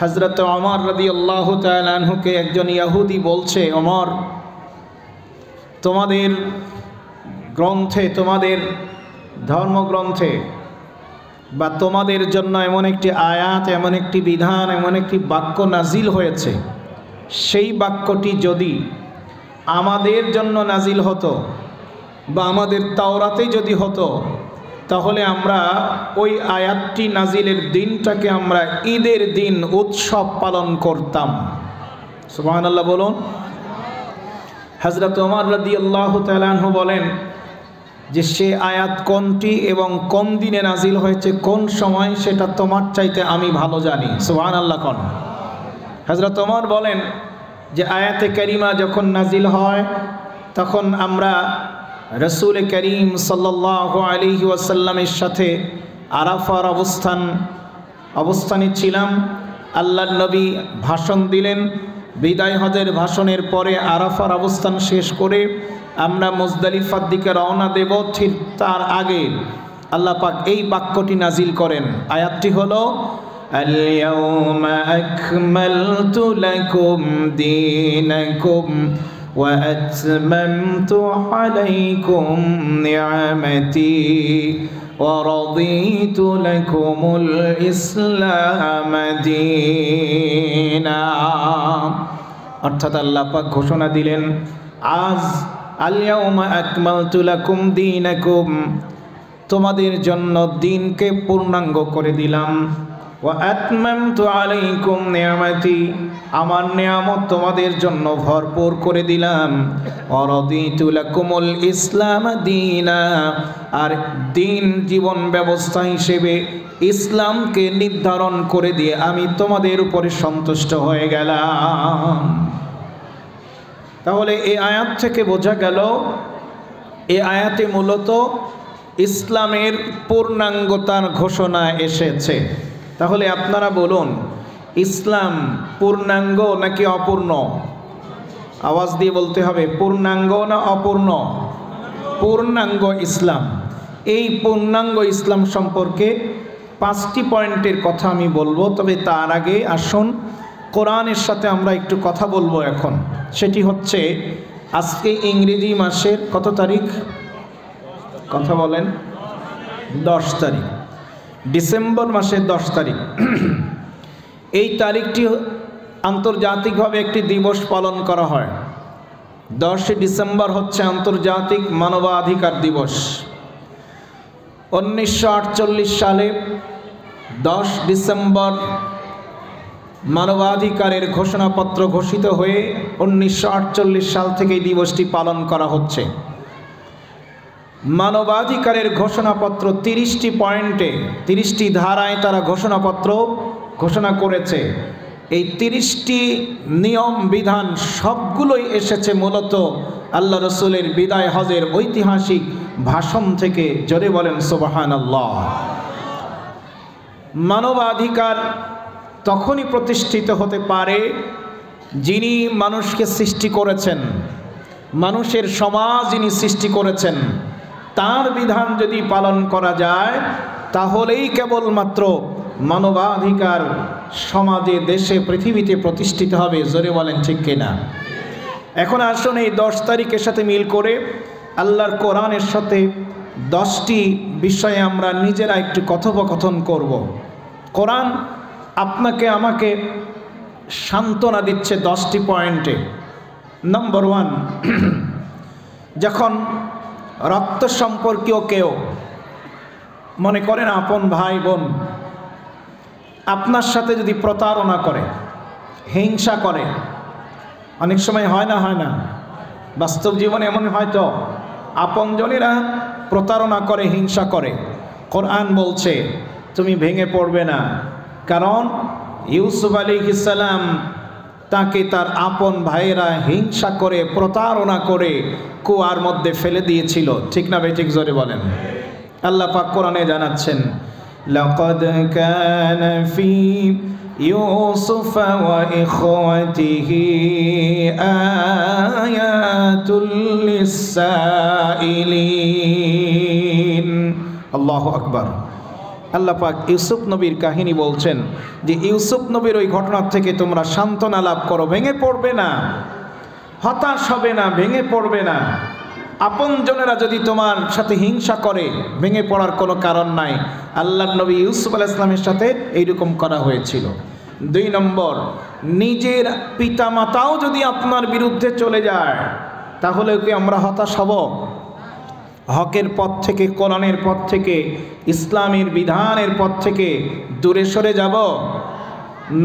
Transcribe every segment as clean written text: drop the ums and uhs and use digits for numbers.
হযরত ওমর রাদিয়াল্লাহু তাআলা আনহুকে একজন ইহুদি বলছে, ওমর, তোমাদের গ্রন্থে, তোমাদের ধর্মগ্রন্থে বা তোমাদের জন্য এমন একটি আয়াত, এমন একটি বিধান, এমন একটি বাক্য নাজিল হয়েছে, সেই বাক্যটি যদি আমাদের জন্য নাজিল হতো বা আমাদের তাওরাতে যদি হতো, তাহলে আমরা ওই আয়াতটি নাজিলের দিনটাকে আমরা ঈদের দিন উৎসব পালন করতাম। সুবহানাল্লাহ বলুন। হযরত ওমর রাদিয়াল্লাহু তাআলা আনহু বলেন যে সে আয়াত কোনটি এবং কোন দিনে নাজিল হয়েছে, কোন সময়, সেটা তোমার চাইতে আমি ভালো জানি। সুবহানাল্লাহ কোন। হযরত ওমর বলেন যে আয়াতে কারিমা যখন নাজিল হয় তখন আমরা রাসূল করিম সাল্লাল্লাহু আলাইহি ওয়াসাল্লামের সাথে আরাফার অবস্থানে ছিলাম। আল্লাহর নবী ভাষণ দিলেন। বিদায় হজের ভাষণের পরে আরাফার অবস্থান শেষ করে আমরা মুজদালিফার দিকে রওনা দেব, ঠিক তার আগে আল্লাহ পাক এই বাক্যটি নাজিল করেন। আয়াতটি হলো, আল-ইয়াওমা আকমালতু লাকুম দীনাকুম ওয়া আতমামতু আলাইকুম নি'মাতি ওয়া রাদিতু লাকুমুল ইসলাম দীনা। অর্থাৎ আল্লাহ পাক ঘোষণা দিলেন, আজ আল-ইয়াওমা আকমালতু লাকুম দীনাকুম, তোমাদের জন্য দিনকে পূর্ণাঙ্গ করে দিলাম। ওয়া আতমামতু আলাইকুম নি'মাতি, আমার নিয়ামত তোমাদের জন্য ভরপুর করে দিলাম। ওয়া রাদিতু লাকুমুল ইসলাম দীনা, আর দিন জীবন ব্যবস্থা হিসেবে ইসলামকে নির্ধারণ করে দিয়ে আমি তোমাদের উপরে সন্তুষ্ট হয়ে গেলাম। তাহলে এই আয়াত থেকে বোঝা গেল, এই আয়াতে মূলত ইসলামের পূর্ণাঙ্গতার ঘোষণা এসেছে। তাহলে আপনারা বলুন, ইসলাম পূর্ণাঙ্গ নাকি অপূর্ণ? আওয়াজ দিয়ে বলতে হবে, পূর্ণাঙ্গ না অপূর্ণ? পূর্ণাঙ্গ ইসলাম। এই পূর্ণাঙ্গ ইসলাম সম্পর্কে 5টি পয়েন্টের কথা আমি বলবো, তবে তার আগে আসুন কোরআনের সাথে আমরা একটু কথা বলবো এখন। সেটি হচ্ছে, আজকে ইংরেজি মাসের কত তারিখ? কথা বলেন। 10 তারিখ, ডিসেম্বর মাসের 10 তারিখ। এই তারিখটি আন্তর্জাতিকভাবে একটি দিবস পালন করা হয়। 10 ডিসেম্বর হচ্ছে আন্তর্জাতিক মানবাধিকার দিবস। 1948 সালে 10 ডিসেম্বর মানবাধিকারের ঘোষণাপত্র ঘোষিত হয়ে 1948 সাল থেকে এই দিবসটি পালন করা হচ্ছে। মানবাধিকারের ঘোষণাপত্র 30টি পয়েন্টে, 30টি ধারায় তারা ঘোষণাপত্র ঘোষণা করেছে। এই 30টি নিয়ম বিধান সবগুলোই এসেছে মূলত আল্লাহ রসুলের বিদায় হজের ঐতিহাসিক ভাষণ থেকে। জোরে বলেন সুবহানাল্লাহ। মানবাধিকার তখনই প্রতিষ্ঠিত হতে পারে যিনি মানুষকে সৃষ্টি করেছেন, মানুষের সমাজ যিনি সৃষ্টি করেছেন, তার বিধান যদি পালন করা যায় তাহলেই কেবলমাত্র মানবাধিকার সমাজে, দেশে, পৃথিবীতে প্রতিষ্ঠিত হবে। জোরে বলেন ঠিক কিনা? এখন আসুন এই 10 তারিখের সাথে মিল করে আল্লাহর কোরআনের সাথে 10টি বিষয়ে আমরা নিজেরা একটু কথোপকথন করব। কোরআন আপনাকে আমাকে সান্ত্বনা দিচ্ছে 10টি পয়েন্টে। নম্বর 1, যখন রক্ত সম্পর্কীয় কেউ, মনে করেন আপন ভাই বোন, আপনার সাথে যদি প্রতারণা করে, হিংসা করে, অনেক সময় হয় না? বাস্তব জীবনে এমন হয়তো আপনজনেরা প্রতারণা করে, হিংসা করে। কোরআন বলছে তুমি ভেঙে পড়বে না, কারণ ইউসুফ আলাইহিস সালাম তাকে তার আপন ভাইয়েরা হিংসা করে, প্রতারণা করে কুয়ার মধ্যে ফেলে দিয়েছিল। ঠিক না ভাই? ঠিক জোরে বলেন। আল্লাহ পাক কোরআনে জানাচ্ছেন, লাকাদ কানা ফি ইউসুফ ওয়া ইখওয়াতিহি আয়াতুল লিসাইলিন। আল্লাহু আকবার। আল্লাহ পাক ইউসুফ নবীর কাহিনী বলছেন যে ইউসুফ নবীর ওই ঘটনা থেকে তোমরা সান্ত্বনা লাভ করো, ভেঙে পড়বে না, হতাশ হবে না, ভেঙে পড়বে না। আপনজনেরা যদি তোমার সাথে হিংসা করে, ভেঙে পড়ার কোনো কারণ নাই। আল্লাহর নবী ইউসুফ আলাইহিস সালামের সাথে এইরকম করা হয়েছিল। 2 নম্বর, নিজের পিতামাতাও যদি আপনার বিরুদ্ধে চলে যায় তাহলে কি আমরা হতাশ হব? হকের পথ থেকে, কোরআনের পথ থেকে, ইসলামের বিধানের পথ থেকে দূরে সরে যাব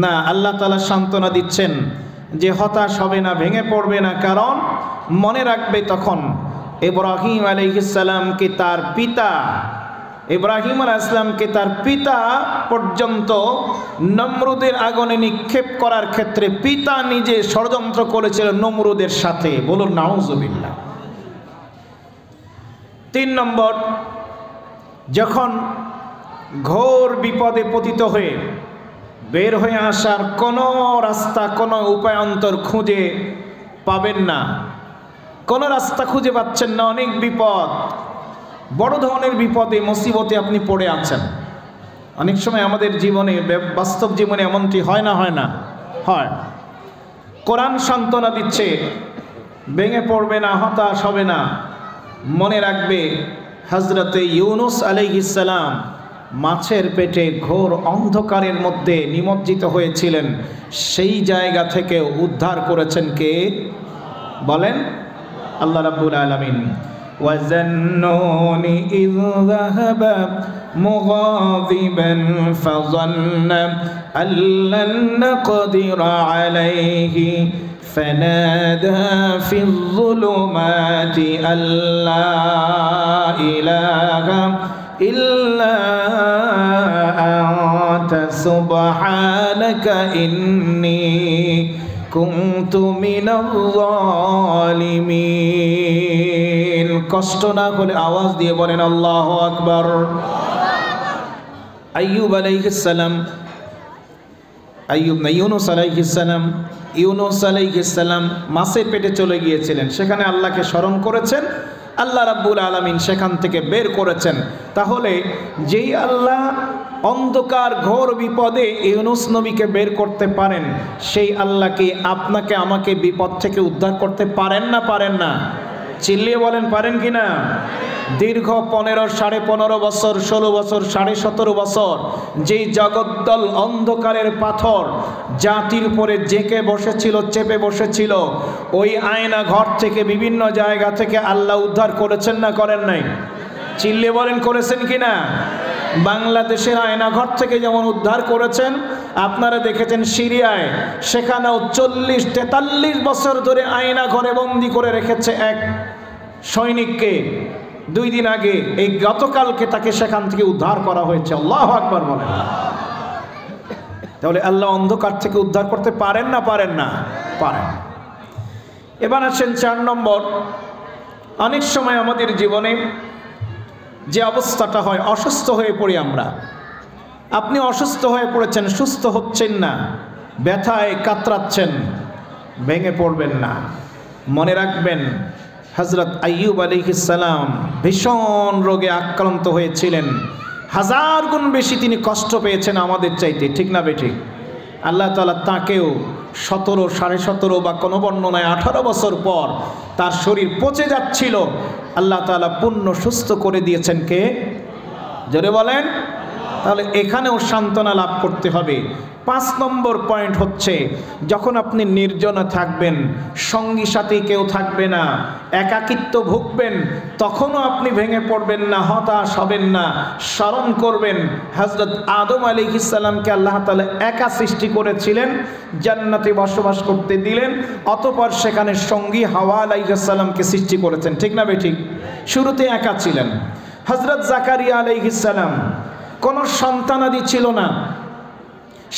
না। আল্লাহ তাআলা সান্ত্বনা দিচ্ছেন যে হতাশ হবে না, ভেঙে পড়বে না। কারণ মনে রাখবে তখন ইব্রাহিম আলাইহিস সালামকে তার পিতা, ইব্রাহিম আলাইহিস সালামকে তার পিতা পর্যন্ত নমরুদের আগুনে নিক্ষেপ করার ক্ষেত্রে পিতা নিজে ষড়যন্ত্র করেছিল নমরুদের সাথে। বলুন নাউজুবিল্লাহ। 3 নম্বর, যখন ঘোর বিপদে পতিত হয়ে বের হয়ে আসার কোনো রাস্তা, কোনো উপায়ান্তর খুঁজে পাবেন না, কোনো রাস্তা খুঁজে পাচ্ছেন না, অনেক বিপদ, বড় ধরনের বিপদে, মুসিবতে আপনি পড়ে আছেন। অনেক সময় আমাদের জীবনে, বাস্তব জীবনে এমনটি হয় না? হয় না? হয়। কোরআন সান্ত্বনা দিচ্ছে, ভেঙে পড়বে না, হতাশ হবে না। মনে রাখবে হযরতে ইউনুস আলাইহিস সালাম মাছের পেটে ঘোর অন্ধকারের মধ্যে নিমজ্জিত হয়েছিলেন, সেই জায়গা থেকে উদ্ধার করেছেন কে? বলেন আল্লাহ রাব্বুল আলামিন। وَذَنُّونِ إِذْ ذَهَبَ مُغَاضِبًا فَظَنَّ أَن لَّن نَّقْدِرَ عَلَيْهِ فَنَادَى فِي الظُّلُمَاتِ أَن لَّا إِلَٰهَ إِلَّا أَنتَ سُبْحَانَكَ إِنِّي كُنتُ مِنَ الظَّالِمِينَ। কষ্ট না হলে আওয়াজ দিয়ে বলেন আল্লাহু আকবার। আইয়ুব আলাইহিস সালাম, আইয়ুব না, ইউনুস আলাইহিস সালাম, ইউনুস আলাইহিস সালাম মাছের পেটে চলে গিয়েছিলেন, সেখানে আল্লাহকে স্মরণ করেছেন, আল্লাহ রাব্বুল আলামিন সেখান থেকে বের করেছেন। তাহলে যেই আল্লাহ অন্ধকার ঘোর বিপদে ইউনুস নবীকে বের করতে পারেন, সেই আল্লাহ কি আপনাকে আমাকে বিপদ থেকে উদ্ধার করতে পারেন না? পারেন না? চিল্লিয়ে বলেন পারেন কি না? দীর্ঘ 15, 15.5 বছর, 16 বছর, 17.5 বছর যেই জগদ্দল অন্ধকারের পাথর জাতির উপরে জেঁকে বসেছিল, চেপে বসেছিল, ওই আয়না ঘর থেকে, বিভিন্ন জায়গা থেকে আল্লাহ উদ্ধার করেছেন না করেন নাই? চিল্লিয়ে বলেন করেছেন কি না? বাংলাদেশের আয়নাঘর থেকে যেমন উদ্ধার করেছেন, আপনারা দেখেছেন সিরিয়ায়, সেখানেও 40-43 বছর ধরে আয়না ঘরে বন্দি করে রেখেছে এক সৈনিককে। 2 দিন আগে, এই গতকালকে তাকে সেখান থেকে উদ্ধার করা হয়েছে। আল্লাহু আকবার বলেন। তাহলে আল্লাহ অন্ধকার থেকে উদ্ধার করতে পারেন না? পারেন না? পারেন। এবার আসেন 4 নম্বর, অনেক সময় আমাদের জীবনে যে অবস্থাটা হয়, অসুস্থ হয়ে পড়ি আমরা। আপনি অসুস্থ হয়ে পড়েছেন, সুস্থ হচ্ছেন না, ব্যথায় কাতরাচ্ছেন, ভেঙে পড়বেন না। মনে রাখবেন হযরত আইয়ুব আলাইহিস সালাম ভীষণ রোগে আক্রান্ত হয়েছিলেন, 1000 গুণ বেশি তিনি কষ্ট পেয়েছেন আমাদের চাইতে, ঠিক না বেঠিক? আল্লাহ তাআলা তাকেও 17, 17.5 বা কোনো বর্ণনায় 18 বছর পর তার শরীর পচে যাচ্ছিল, আল্লাহ তাআলা পূর্ণ সুস্থ করে দিয়েছেন কে? জোরে বলেন। তাহলে এখানেও সান্ত্বনা লাভ করতে হবে। 5 নম্বর পয়েন্ট হচ্ছে, যখন আপনি নির্জনে থাকবেন, সঙ্গী সাথী কেউ থাকবে না, একাকিত্ব ভুগবেন, তখনও আপনি ভেঙে পড়বেন না, হতাশ হবেন না। স্মরণ করবেন হযরত আদম আলাইহিস সালামকে আল্লাহ তাআলা একা সৃষ্টি করেছিলেন, জান্নাতে বসবাস করতে দিলেন, অতঃপর সেখানে সঙ্গী হাওয়া আলাইহিস সালামকে সৃষ্টি করেছেন, ঠিক না বেঠিক? শুরুতে একা ছিলেন। হযরত জাকারিয়া আলাইহিস সালাম, কোনো সন্তানাদি ছিল না,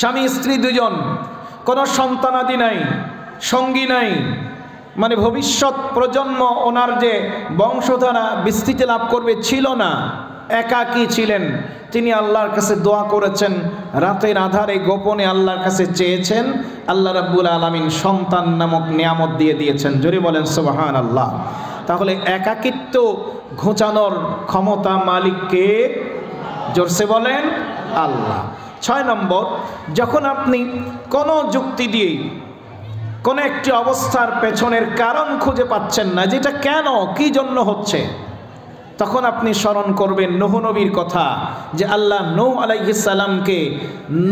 স্বামী স্ত্রী 2 জন, কোনো সন্তানাদি নাই, সঙ্গী নাই, মানে ভবিষ্যৎ প্রজন্ম ওনার যে বংশধারা বিস্তৃতি লাভ করবে ছিল না, একাকী ছিলেন। তিনি আল্লাহর কাছে দোয়া করেছেন, রাতের আধারে গোপনে আল্লাহর কাছে চেয়েছেন, আল্লাহ রাব্বুল আলামিন সন্তান নামক নিয়ামত দিয়ে দিয়েছেন। জোরে বলেন সুবহানাল্লাহ। তাহলে একাকিত্ব ঘোচানোর ক্ষমতা মালিককে, জোরসে বলেন। আল্লাহ। 6 নম্বর, যখন আপনি কোনো যুক্তি দিয়ে কোনো একটি অবস্থার পেছনের কারণ খুঁজে পাচ্ছেন না, যেটা কেন কি জন্য হচ্ছে, তখন আপনি স্মরণ করবেন নূহ নবীর কথা, যে আল্লাহ নূহ আলাইহিস সালামকে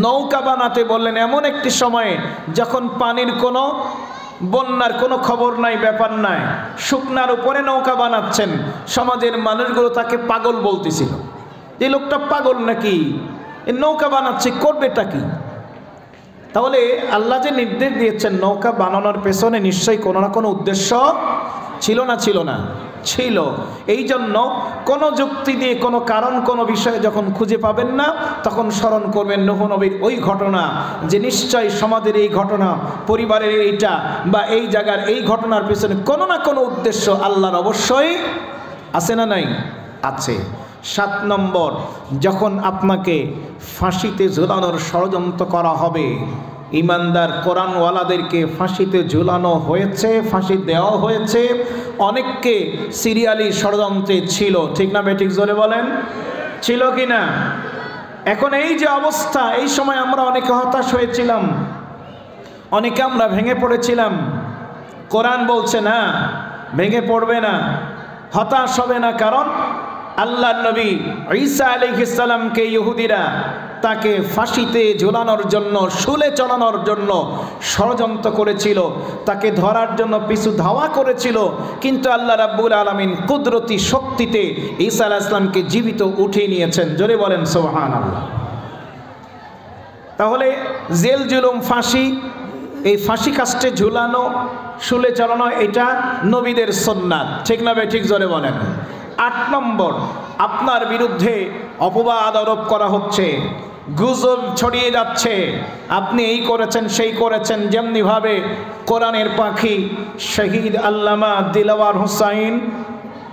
নৌকা বানাতে বললেন এমন একটি সময়ে যখন পানির কোনো বন্যার কোনো খবর নাই, ব্যাপার নাই, শুকনার উপরে নৌকা বানাচ্ছেন। সমাজের মানুষগুলো তাকে পাগল বলতেছিল, এই লোকটা পাগল নাকি, এই নৌকা বানাচ্ছে, করবেটা কি? তাহলে আল্লাহ যে নির্দেশ দিয়েছেন নৌকা বানানোর পেছনে নিশ্চয়ই কোনো না কোনো উদ্দেশ্য ছিল না? ছিল না? ছিল। এই জন্য কোনো যুক্তি দিয়ে কোনো কারণ কোনো বিষয়ে যখন খুঁজে পাবেন না, তখন স্মরণ করবেন নূহ নবীর ওই ঘটনা, যে নিশ্চয়ই সমাজের এই ঘটনা, পরিবারের এইটা বা এই জায়গার এই ঘটনার পেছনে কোনো না কোনো উদ্দেশ্য আল্লাহর অবশ্যই আছে না নাই? আছে। 7 নম্বর, যখন আপনাকে ফাঁসিতে ঝুলানোর ষড়যন্ত্র করা হবে, ইমানদার কোরআনওয়ালাদেরকে ফাঁসিতে ঝুলানো হয়েছে, ফাঁসি দেওয়া হয়েছে, অনেককে সিরিয়ালি ষড়যন্ত্রে ছিল, ঠিক না বেঠিক? জোরে বলেন, ছিল কি না? এখন এই যে অবস্থা, এই সময় আমরা অনেকে হতাশ হয়েছিলাম, অনেকে আমরা ভেঙে পড়েছিলাম। কোরআন বলছে না, ভেঙে পড়বে না, হতাশ হবে না, কারণ আল্লাহর নবী ঈসা আলাইহিস সালামকে ইহুদিরা তাকে ফাঁসিতে ঝুলানোর জন্য, শুলে চড়ানোর জন্য ষড়যন্ত্র করেছিল, তাকে ধরার জন্য পিছু ধাওয়া করেছিল, কিন্তু আল্লাহ রাব্বুল আলামিন কুদরতি শক্তিতে ঈসা আলাইহিস সালামকে জীবিত উঠিয়ে নিয়েছেন। জোরে বলেন সুবহানাল্লাহ। তাহলে জেল জুলুম, ফাঁসি, এই ফাঁসি কাস্টে ঝুলানো, শুলে চড়ানো, এটা নবীদের সুন্নাত, ঠিক না বে ঠিক? জোরে বলেন। 8 নম্বর, আপনার বিরুদ্ধে অপবাদ আরোপ করা হচ্ছে, গুজব ছড়িয়ে যাচ্ছে, আপনি এই করেছেন সেই করেছেন, যেমনিভাবে কোরআনের পাখি শহীদ আল্লামা দিলওয়ার হোসাইন,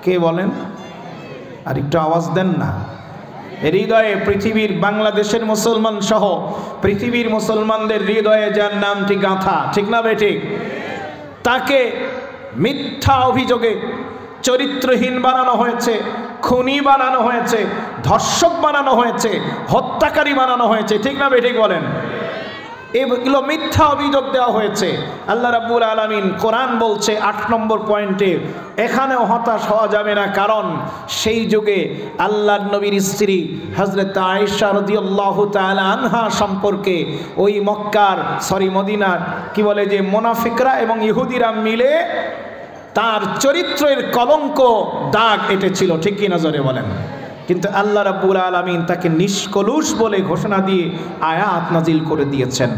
কে বলেন, আর একটু আওয়াজ দেন না, হৃদয়ে পৃথিবীর, বাংলাদেশের মুসলমান সহ পৃথিবীর মুসলমানদের হৃদয়ে যার নামটি গাঁথা, ঠিক না বেঠিক, তাকে মিথ্যা অভিযোগে চরিত্রহীন বানানো হয়েছে, খুনি বানানো হয়েছে, ধর্ষক বানানো হয়েছে, হত্যাকারী বানানো হয়েছে, ঠিক না বেঠিক বলেন? এগুলো মিথ্যা অভিযোগ দেওয়া হয়েছে। আল্লাহ রাব্বুল আলামিন কোরআন বলছে 8 নম্বর পয়েন্টে, এখানেও হতাশ হওয়া যাবে না, কারণ সেই যুগে আল্লাহর নবীর স্ত্রী হযরত আয়েশা রাদিয়াল্লাহু তাআলা আনহা সম্পর্কে ওই মদিনার কি বলে যে মুনাফিকরা এবং ইহুদিরা মিলে তার চরিত্রের কলঙ্ক, দাগ এঁটেছিল, ঠিক কি নজরে বলেন? কিন্তু আল্লাহ রাব্বুল আলামিন তাকে নিষ্কলুষ বলে ঘোষণা দিয়ে আয়াত নাজিল করে দিয়েছেন।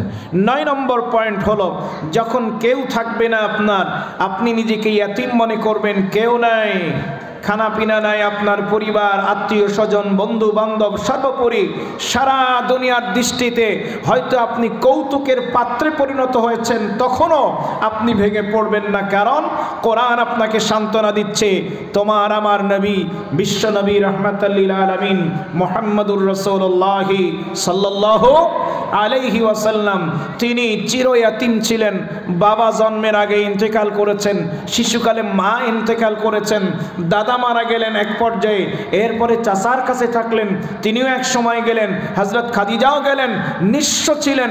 9 নম্বর পয়েন্ট হলো, যখন কেউ থাকবে না আপনার, আপনি নিজেকে ইয়াতীম মনে করবেন, কেউ নাই, খানা পিনা নাই, আপনার পরিবার, আত্মীয় স্বজন, বন্ধু বান্ধব, সর্বোপরি সারা দুনিয়ার দৃষ্টিতে হয়তো আপনি কৌতুকের পাত্রে পরিণত হয়েছেন, তখনও আপনি ভেঙে পড়বেন না, কারণ কোরআন আপনাকে সান্ত্বনা দিচ্ছে, তোমার আমার নবী, বিশ্ব নবী রাহমাতাল লিল আলামিন মুহাম্মদুর রাসূলুল্লাহ সাল্লাল্লাহু আলাইহি ওয়াসাল্লাম, তিনি চিরয়াতীম ছিলেন, বাবা জন্মের আগে ইন্তেকাল করেছেন, শিশুকালে মা ইন্তেকাল করেছেন, দাদা মারা গেলেন এক পর্যায়ে, এরপরে চাচার কাছে থাকলেন, তিনিও এক সময় গেলেন, হযরত খাদিজাও গেলেন, নিঃস্ব ছিলেন,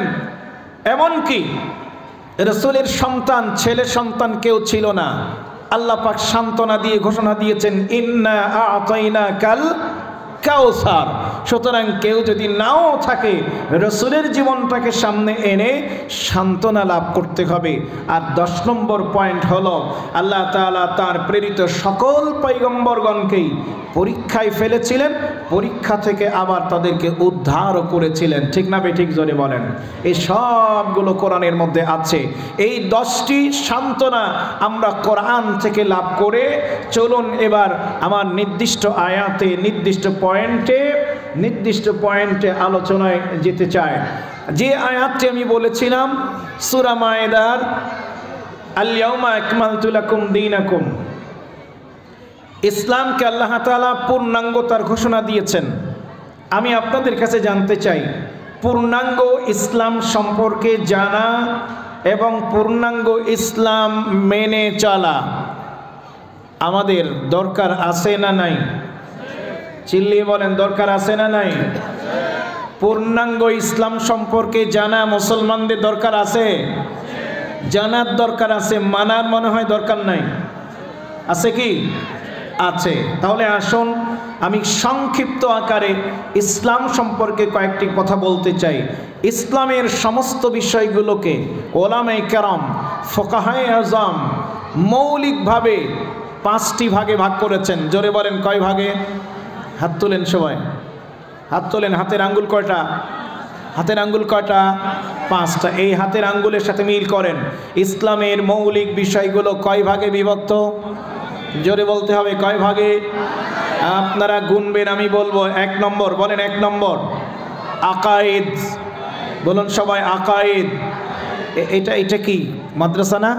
এমনকি রাসূলের সন্তান, ছেলে সন্তান কেউ ছিল না। আল্লাহ পাক সান্ত্বনা দিয়ে ঘোষণা দিয়েছেন, ইন্না আ'তাইনাকাল কাউসার। সুতরাং কেউ যদি নাও থাকে, রাসূলের জীবনটাকে সামনে এনে সান্ত্বনা লাভ করতে হবে। আর 10 নম্বর পয়েন্ট হলো, আল্লাহ তাআলা তার প্রেরিত সকল পয়গম্বরগণকেই পরীক্ষায় ফেলেছিলেন, পরীক্ষা থেকে আবার তাদেরকে উদ্ধারও করেছিলেন, ঠিক না বেঠিক? জোরে বলেন। এই সবগুলো কোরআনের মধ্যে আছে। এই 10টি সান্ত্বনা আমরা কোরআন থেকে লাভ করে চলুন এবার আমার নির্দিষ্ট আয়াতে, নির্দিষ্ট পয়েন্টে আলোচনায় যেতে চাই। যে আয়াতটি আমি বলেছিলাম সূরা মায়েদার, আল ইয়াউমা আকমালতু লাকুম দীনাকুম, ইসলামকে আল্লাহ তাআলা পূর্ণাঙ্গতার ঘোষণা দিয়েছেন। আমি আপনাদের কাছে জানতে চাই, পূর্ণাঙ্গ ইসলাম সম্পর্কে জানা এবং পূর্ণাঙ্গ ইসলাম মেনে চলা আমাদের দরকার আছে না নাই? চিল্লিয়ে বলেন, দরকার আছে না নাই? পূর্ণাঙ্গ ইসলাম সম্পর্কে জানা মুসলমানদের দরকার আছে, জানার দরকার আছে, মানার মনে হয় দরকার নাই, আছে কি? আছে। তাহলে আসুন আমি সংক্ষিপ্ত আকারে ইসলাম সম্পর্কে কয়েকটি কথা বলতে চাই। ইসলামের সমস্ত বিষয়গুলোকে ওলামায়ে কেরাম, ফোকাহায়ে আযম মৌলিকভাবে 5টি ভাগে ভাগ করেছেন। জোরে বলেন কয় ভাগে? হাত তোলেন সবাই, হাত তোলেন। হাতের আঙ্গুল কয়টা? হাতের আঙ্গুল কয়টা? 5টা। এই হাতের আঙ্গুলের সাথে মিল করেন। ইসলামের মৌলিক বিষয়গুলো কয় ভাগে বিভক্ত? জোরে বলতে হবে, কয় ভাগে? আপনারা গুনবেন, আমি বলবো। 1 নম্বর, বলেন 1 নম্বর আকায়েদ। বলুন সবাই আকায়েদ। এটা কি মাদ্রাসা না?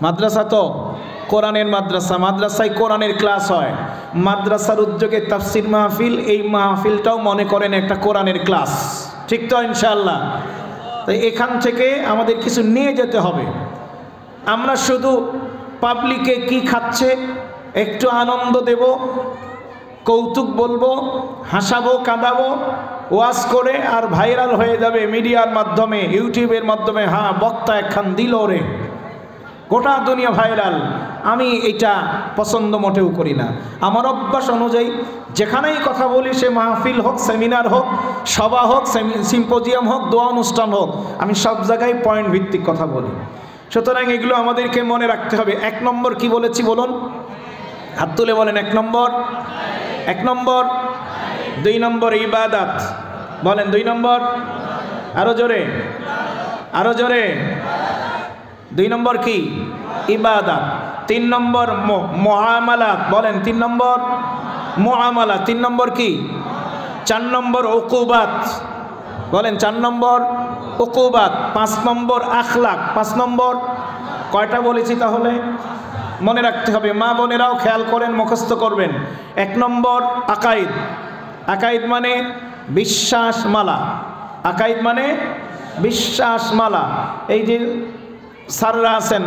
মাদ্রাসা তো কোরআনের মাদ্রাসা, মাদ্রাসায় কোরআনের ক্লাস হয়। মাদ্রাসার উদ্যোগে তাফসির মাহফিল, এই মাহফিলটাও মনে করেন একটা কোরআনের ক্লাস, ঠিক তো ইনশাআল্লাহ? তাই এখান থেকে আমাদের কিছু নিয়ে যেতে হবে। আমরা শুধু পাবলিকে কি খাচ্ছে একটু আনন্দ দেব, কৌতুক বলবো, হাসাবো, কাঁদাবো, ওয়াজ করে আর ভাইরাল হয়ে যাবে মিডিয়ার মাধ্যমে, ইউটিউবের মাধ্যমে, হ্যাঁ বক্তা একখান দিল রে, গোটা দুনিয়া ভাইরাল। আমি এটা পছন্দ মোটেও করি না। আমার অভ্যাস অনুযায়ী যেখানেই কথা বলি, সে মাহফিল হোক, সেমিনার হোক, সভা হোক, সিম্পোজিয়াম হোক, দোয়া অনুষ্ঠান হোক, আমি সব জায়গায় পয়েন্ট ভিত্তিক কথা বলি। সুতরাং এগুলো আমাদেরকে মনে রাখতে হবে। 1 নম্বর কি বলেছি বলুন? হাত তুলে বলেন 1 নম্বর। 1 নম্বর। 2 নম্বর ইবাদত, বলেন 2 নম্বর। আরো জোরে, আরো জোরে। 2 নম্বর কি? ইবাদত। 3 নম্বর মুআমালাত, বলেন 3 নম্বর মুআমালাত। 3 নম্বর কি? 4 নম্বর উকুবাত, বলেন 4 নম্বর উকুবাত। 5 নম্বর আখলাক। 5 নম্বর কয়টা বলেছি তাহলে? মনে রাখতে হবে। মা বোনেরাও খেয়াল করেন, মুখস্থ করবেন। 1 নম্বর আকাইদ। আকাইদ মানে বিশ্বাস মালা। আকাইদ মানে বিশ্বাস মালা। এই যে স্যাররা আছেন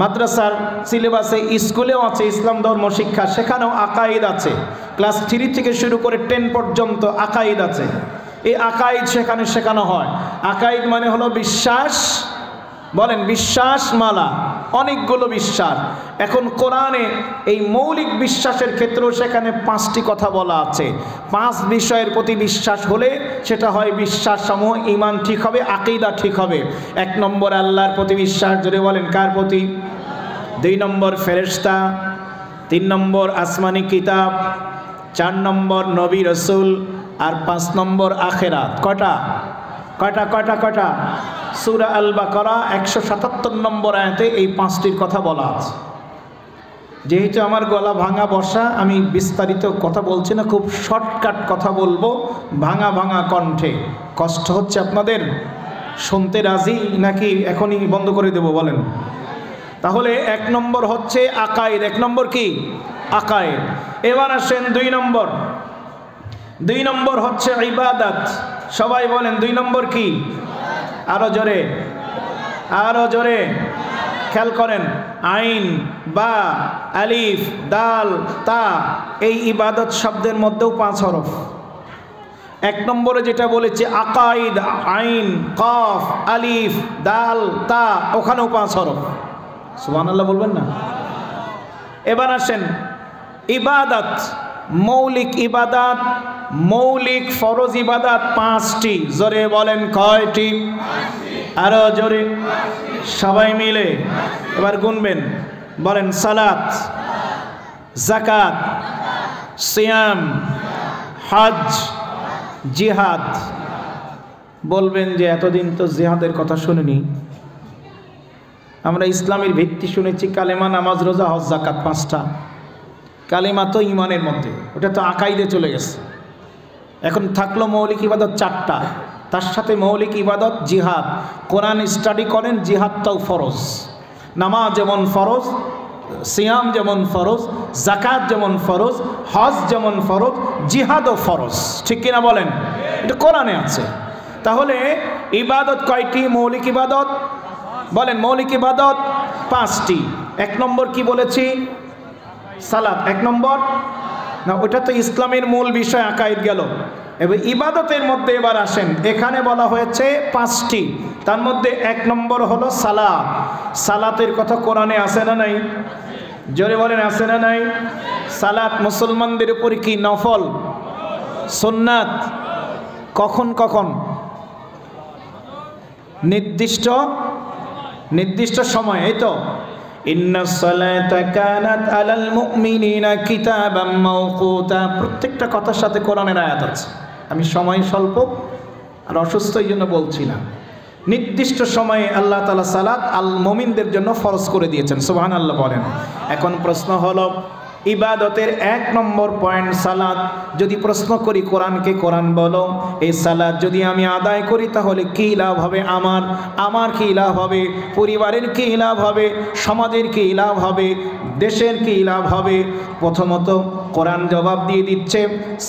মাদ্রাসার সিলেবাসে, স্কুলেও আছে ইসলাম ধর্ম শিক্ষা, সেখানেও আকাইদ আছে। ক্লাস 3 থেকে শুরু করে 10 পর্যন্ত আকাইদ আছে। এই আকাইদ সেখানে শেখানো হয়। আকাইদ মানে হলো বিশ্বাস, বলেন বিশ্বাস মালা, অনেকগুলো বিশ্বাস। এখন কোরআনে এই মৌলিক বিশ্বাসের ক্ষেত্রেও সেখানে 5টি কথা বলা আছে। 5 বিষয়ের প্রতি বিশ্বাস হলে সেটা হয় বিশ্বাস সমূহ, ঈমান ঠিক হবে, আকীদা ঠিক হবে। 1 নম্বর আল্লাহর প্রতি বিশ্বাস, জোরে বলেন কার প্রতি? 2 নম্বর ফেরেশতা, 3 নম্বর আসমানি কিতাব, 4 নম্বর নবী রাসূল, আর 5 নম্বর আখিরাত। কয়টা? কয়টা কয়টা কয়টা? সূরা আল বাকারা 177 নম্বর আয়াতে এই 5টির কথা বলা আছে। যেহেতু আমার গলা ভাঙা বসা, আমি বিস্তারিত কথা বলছি না, খুব শর্টকাট কথা বলবো ভাঙা ভাঙা কণ্ঠে। কষ্ট হচ্ছে আপনাদের? শুনতে রাজি নাকি এখনই বন্ধ করে দেব বলেন? তাহলে 1 নম্বর হচ্ছে আকায়েদ। 1 নম্বর কি? আকায়েদ। এবার আসেন 2 নম্বর। 2 নম্বর হচ্ছে ইবাদত। সবাই বলেন 2 নম্বর কি? আরো জোরে, আরো জোরে। খেয়াল করেন, আইন, বা, আলিফ, দাল, তা, এই ইবাদত শব্দের মধ্যেও 5 হরফ। 1 নম্বরে যেটা বলেছে আকাইদ, আইন, কফ, আলিফ, দাল, তা, ওখানেও 5 হরফ। সুবহানাল্লাহ বলবেন না? এবার আসেন ইবাদত। মৌলিক ইবাদত, মৌলিক ফরজ ইবাদত 5টি। জোরে বলেন কয়টি? আরো জোরে, সবাই মিলে এবার গুনবেন, বলেন সালাত, যাকাত, সিয়াম, হজ, জিহাদ। বলবেন যে এতদিন তো জিহাদের কথা শুনিনি, আমরা ইসলামের ভিত্তি শুনেছি কালেমা, নামাজ, রোজা, হজ, যাকাত 5টা। কালেমা তো ইমানের মধ্যে, ওটা তো আকাইদে চলে গেছে। এখন থাকলো মৌলিক ইবাদত 4টা, তার সাথে মৌলিক ইবাদত জিহাদ। কোরআন স্টাডি করেন, জিহাদটাও ফরজ। নামাজ যেমন ফরজ, সিয়াম যেমন ফরজ, যাকাত যেমন ফরজ, হজ যেমন ফরজ, জিহাদও ফরজ। ঠিক কিনা বলেন? এটা কোরআনে আছে। তাহলে ইবাদত কয়টি? মৌলিক ইবাদত, বলেন মৌলিক ইবাদত 5টি। 1 নম্বর কি বলেছি? সালাত। 1 নম্বর না, ওটা তো ইসলামের মূল বিষয়, আকাইদ গেল। এবার ইবাদতের মধ্যে এবার আসেন, এখানে বলা হয়েছে 5টি, তার মধ্যে 1 নম্বর হলো সালাত। সালাতের কথা কোরআনে আছে না নাই? জোরে বলেন আছে না নাই? সালাত মুসলমানদের উপর কি নফল, সুন্নাত? কখন কখন? নির্দিষ্ট সময়, এই তো ইন্নাস সালাতা কানাত আলাল মুমিনিনা কিতাবাম মাওকুতা। প্রত্যেকটা কথার সাথে কোরআনের আয়াত আছে। আমি সময় স্বল্প আর অসুস্থ এই জন্য বলছি না। নির্দিষ্ট সময়ে আল্লাহ তাআলা সালাত আল মুমিনদের জন্য ফরজ করে দিয়েছেন, সুবহানাল্লাহ বলেন। এখন প্রশ্ন হলো ইবাদতের 1 নম্বর পয়েন্ট সালাত। যদি প্রশ্ন করি কোরআনকে, কোরআন বলো এই সালাত যদি আমি আদায় করি তাহলে কী লাভ হবে? আমার কী লাভ হবে? পরিবারের কী লাভ হবে? সমাজের কী লাভ হবে? দেশের কী লাভ হবে? প্রথমত কোরআন জবাব দিয়ে দিচ্ছে,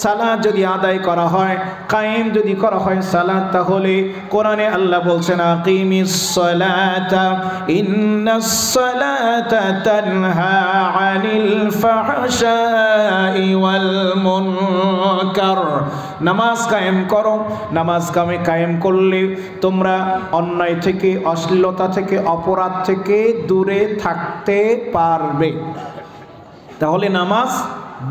সালাত যদি আদায় করা হয়, কায়েম যদি করা হয় সালাত, তাহলে কোরআনে আল্লাহ বলছেন আকিমিস সালাতা ইন্নাস সালাতা তানহা আনিল ফাহশাই ওয়াল মুনকার। নামাজ কায়েম করো। নামাজ কায়েম করলে তোমরা অন্যায় থেকে, অশ্লীলতা থেকে, অপরাধ থেকে দূরে থাকতে পারবে। তাহলে নামাজ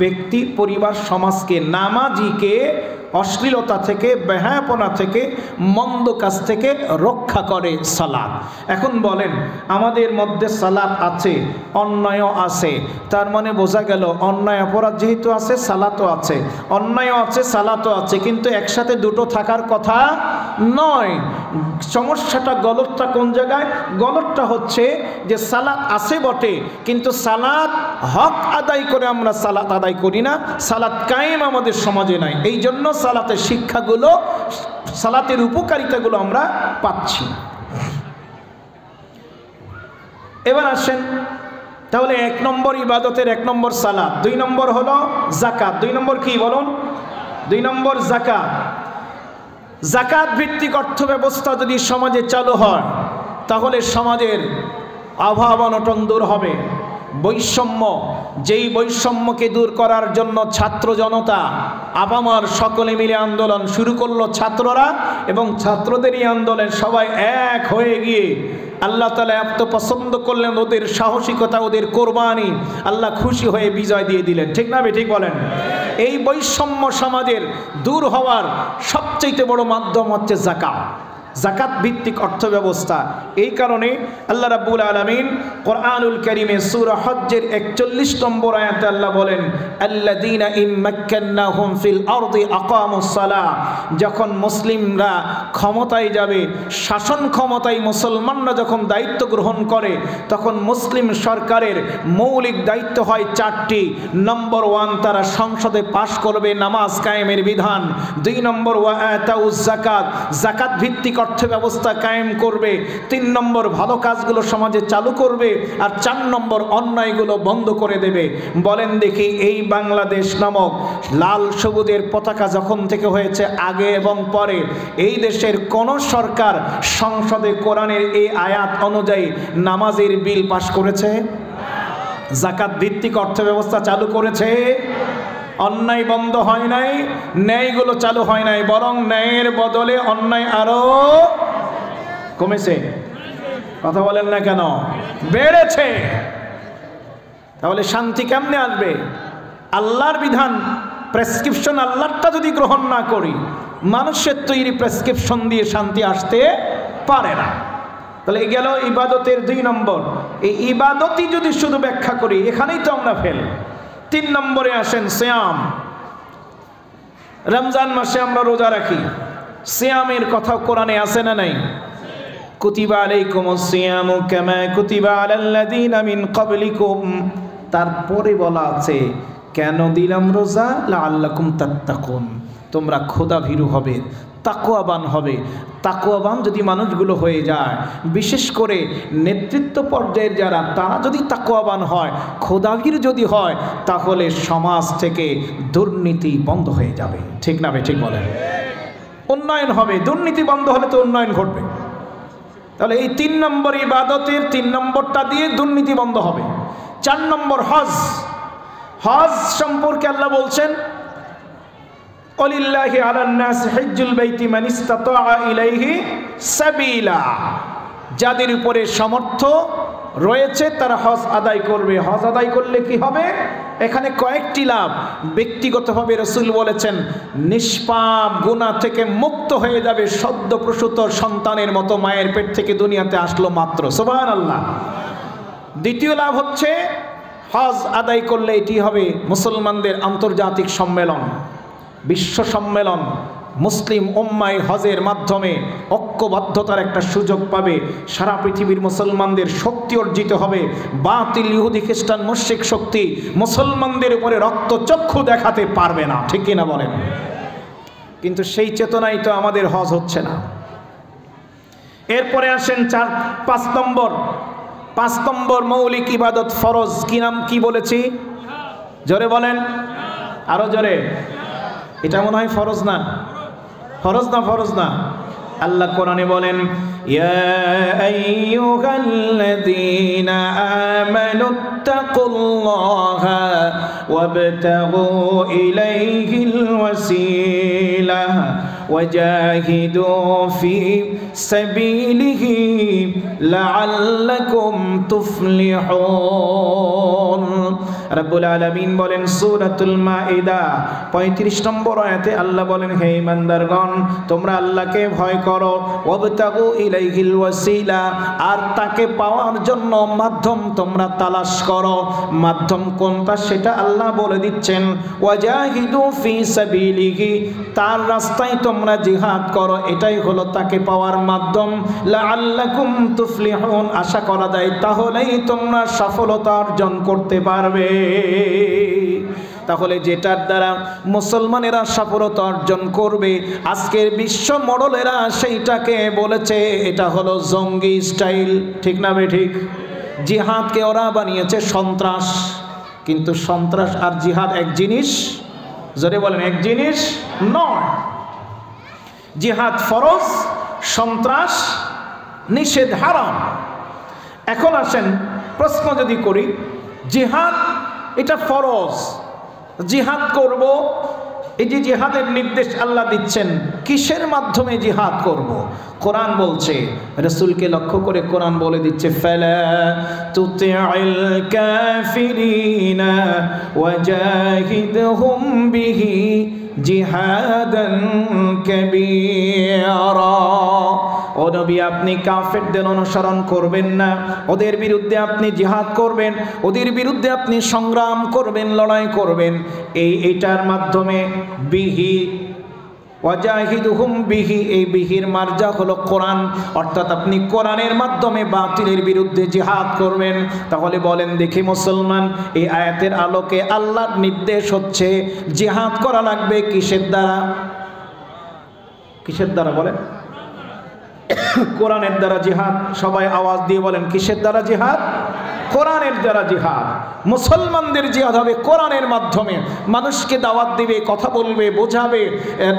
ব্যক্তি, পরিবার, সমাজকে, নামাজিকে অশ্লীলতা থেকে, বেহায়াপনা থেকে, মন্দ কাজ থেকে রক্ষা করে সালাত। এখন বলেন আমাদের মধ্যে সালাত আছে, অন্যায়ও আছে, তার মানে বোঝা গেল অন্যায় অপরাধ যেহেতু আছে সালাতও আছে, অন্যায়ও আছে সালাতও আছে, কিন্তু একসাথে দুটো থাকার কথা নয়। সমস্যাটা, গলতটা কোন জায়গায়? গলতটা হচ্ছে যে সালাত আছে বটে, কিন্তু সালাত হক আদায় করে আমরা সালাত আদায় করি না, সালাত কায়েম আমাদের সমাজে নাই। এই জন্য সালাতের শিক্ষাগুলো, সালাতের উপকারিতাগুলো আমরা পাচ্ছি না। এবার আসেন, তাহলে 1 নম্বর ইবাদতের 1 নম্বর সালাত, 2 নম্বর হলো যাকাত। 2 নম্বর কি বলুন? 2 নম্বর যাকাত। যাকাত ভিত্তিক অর্থ ব্যবস্থা যদি সমাজে চালু হয় তাহলে সমাজের অভাব অনটন দূর হবে। বৈষম্য, যেই বৈষম্যকে দূর করার জন্য ছাত্র জনতা, আপামর সকলে মিলে আন্দোলন শুরু করলো ছাত্ররা, এবং ছাত্রদেরই আন্দোলন সবাই এক হয়ে গিয়ে আল্লাহ তাআলা এত পছন্দ করলেন ওদের সাহসিকতা, ওদের কোরবানি, আল্লাহ খুশি হয়ে বিজয় দিয়ে দিলেন। ঠিক না ঠিক বলেন? এই বৈষম্য সমাজের দূর হওয়ার সবচেয়ে বড় মাধ্যম হচ্ছে যাকাত, যাকাত ভিত্তিক অর্থ ব্যবস্থা। এই কারণে আল্লাহ রাব্বুল আলামিন কোরআনুল কারীমে সূরা হজ্জের 41 নম্বর আয়াতে আল্লাহ বলেন আল্লাযীনা ইম্মাক্কান্নাহুম ফিল আরদি আকামুস সালাহ। যখন মুসলিমরা ক্ষমতায় যাবে, শাসন ক্ষমতায় মুসলমানরা যখন দায়িত্ব গ্রহণ করে, তখন মুসলিম সরকারের মৌলিক দায়িত্ব হয় 4টি। নম্বর 1, তারা সংসদে পাশ করবে নামাজ কায়েমের বিধান। 2 নম্বর ওয়া আতাউজ যাকাত, যাকাত ভিত্তিক অর্থ ব্যবস্থা কায়েম করবে। 3 নম্বর ভালো কাজগুলো সমাজে চালু করবে। আর 4 নম্বর অন্যায়গুলো বন্ধ করে দেবে। বলেন দেখি, এই বাংলাদেশ নামক লাল সবুজের পতাকা যখন থেকে হয়েছে, আগে এবং পরে, এই দেশের কোন সরকার সংসদে কোরআনের এই আয়াত অনুযায়ী নামাজের বিল পাশ করেছে? যাকাত ভিত্তিক অর্থ ব্যবস্থা চালু করেছে? অন্যায় বন্ধ হয় নাই, ন্যায়গুলো চালু হয় নাই, বরং ন্যায়ের বদলে অন্যায় আরো কমেছে। কথা বলেন না কেন? বেড়েছে। তাহলে শান্তি কেমনে আসবে? আল্লাহর বিধান, প্রেসক্রিপশন আল্লাহরটা যদি গ্রহণ না করি, মানুষের তৈরি প্রেসক্রিপশন দিয়ে শান্তি আসতে পারে না। তাহলে এই গেল ইবাদতের 2 নম্বর। এই ইবাদতই যদি শুধু ব্যাখ্যা করি, এখানেই তো আমরা ফেল। 3 নম্বরে আসেন সিয়াম। রমজান মাসে আমরা রোজা রাখি, সিয়ামের কথা কোরআনে আছে না নাই? কুতিবা আলাইকুমুস সিয়ামু কামা কুতিবা আলাল্লাযীনা মিন ক্বাবলিকুম। তারপরে বলা আছে কেন দিলাম রোজা? লাআল্লাকুম তাত্তাকুন, তোমরা খোদাভীরু হবে, তাকওয়াবান হবে। তাকওয়াবান যদি মানুষগুলো হয়ে যায়, বিশেষ করে নেতৃত্ব পর্যায়ের যারা, তারা যদি তাকওয়াবান হয়, খোদাভীরু যদি হয়, তাহলে সমাজ থেকে দুর্নীতি বন্ধ হয়ে যাবে। ঠিক না ঠিক বলেন? উন্নয়ন হবে। দুর্নীতি বন্ধ হলে তো উন্নয়ন ঘটবে। তাহলে এই 3 নম্বর ইবাদতের 3 নম্বরটা দিয়ে দুর্নীতি বন্ধ হবে। 4 নম্বর হজ। হজ সম্পর্কে আল্লাহ বলছেন ওয়ালিল্লাহি আলান নাস হিজ্জুল বাইতি মান ইসতাতা ইলাইহি সাবিলা, যাদের উপরে সামর্থ্য রয়েছে তারা হজ আদায় করবে। হজ আদায় করলে কি হবে? এখানে কয়েকটি লাভ। ব্যক্তিগতভাবে রাসূল বলেছেন নিষ্পাপ গুনাহ থেকে মুক্ত হয়ে যাবে, সদ্য প্রসূত সন্তানের মতো মায়ের পেট থেকে দুনিয়াতে আসলো মাত্র। সুবহানাল্লাহ। দ্বিতীয় লাভ হচ্ছে হজ আদায় করলে এটি হবে মুসলমানদের আন্তর্জাতিক সম্মেলন, বিশ্ব সম্মেলন। মুসলিম উম্মায় হজের মাধ্যমে ঐক্যবদ্ধতার একটা সুযোগ পাবে। সারা পৃথিবীর মুসলমানদের শক্তি অর্জিত হবে। বাতিল ইহুদি খ্রিস্টান মুশরিক শক্তি মুসলমানদের উপরে রক্তচক্ষু দেখাতে পারবে না, ঠিক কিনা বলেন? কিন্তু সেই চেতনাই তো আমাদের হজ হচ্ছে না। এরপরে আসেন 5 নম্বর মৌলিক ইবাদত ফরজ। কি নাম, কি বলেছি? জোরে বলেন, আরো জোরে। এটা মনে হয় ফরজ না? ফরজ না? ফরজ না। আল্লাহ কোরআনে বলেন ইয়া আইয়ুহাল্লাযীনা আমানুত্তাকুল্লাহা ওয়াবতাগু ইলাইহিল ওয়াসিলাহ ওয়াজাহিদু ফি সাবিলিহি লাআল্লাকুম তুফলিহুন। রাব্বুল আলামিন বলেন সূরাতুল মাইদা 35 নম্বর আয়াতে আল্লাহ বলেন হে ঈমানদারগণ তোমরা আল্লাহকে ভয় করো, ওয়াবতাগু ইলাইহিল ওয়াসিলা, আর তাকে পাওয়ার জন্য মাধ্যম তোমরা তালাশ করো। মাধ্যম কোনটা সেটা আল্লাহ বলে দিচ্ছেন। ওয়াজাহিদু ফি সাবিলিহি, তার রাস্তায় তোমরা জিহাদ করো, এটাই হলো তাকে পাওয়ার মাধ্যম। লাআল্লাকুম তুফলিহুন, আশা করা যায় তাহলেই তোমরা সফলতা অর্জন করতে পারবে। তাহলে যেটার দ্বারা মুসলমানেরা সফলতা অর্জন করবে, আজকের বিশ্ব মডেলেরা সেইটাকে বলেছে এটা হলো জঙ্গি স্টাইল, ঠিক না বে ঠিক? জিহাদকে ওরা বানিয়েছে সন্ত্রাস, কিন্তু সন্ত্রাস আর জিহাদ এক জিনিস? জোরে বলেন, এক জিনিস নয়। জিহাদ ফরজ, সন্ত্রাস নিষেধ, হারাম। এখন আসেন প্রশ্ন যদি করি, জিহাদ এটা ফরজ, জিহাদ করব, এই যে জিহাদের নির্দেশ আল্লাহ দিচ্ছেন, কিসের মাধ্যমে জিহাদ করব? কোরআন বলছে, রাসূলকে লক্ষ্য করে কোরআন বলে দিচ্ছে ফালা তুতি'ল কাফিরিনা ওয়াজাহিদহুম বিহি জিহাদান কাবীরা। ও নবী, আপনি কাফেরদের অনুসরণ করবেন না, ওদের বিরুদ্ধে আপনি জিহাদ করবেন, ওদের বিরুদ্ধে আপনি সংগ্রাম করবেন, লড়াই করবেন। এইটার মাধ্যমে বিহি ওয়াজাহিদুহুম বিহি, এই বিহির মার্জা হলো কোরআন, অর্থাৎ আপনি কোরআনের মাধ্যমে বাতিলের বিরুদ্ধে জিহাদ করবেন। তাহলে বলেন দেখি মুসলমান, এই আয়াতের আলোকে আল্লাহর নির্দেশ হচ্ছে জিহাদ করা লাগবে কিসের দ্বারা? কিসের দ্বারা বলেন? কোরআনের দ্বারা জিহাদ। সবাই আওয়াজ দিয়ে বলেন কিসের দ্বারা জিহাদ? কোরআনের দ্বারা জিহাদ। মুসলমানদের জিহাদ হবে কোরআনের মাধ্যমে। মানুষকে দাওয়াত দিবে, কথা বলবে, বোঝাবে,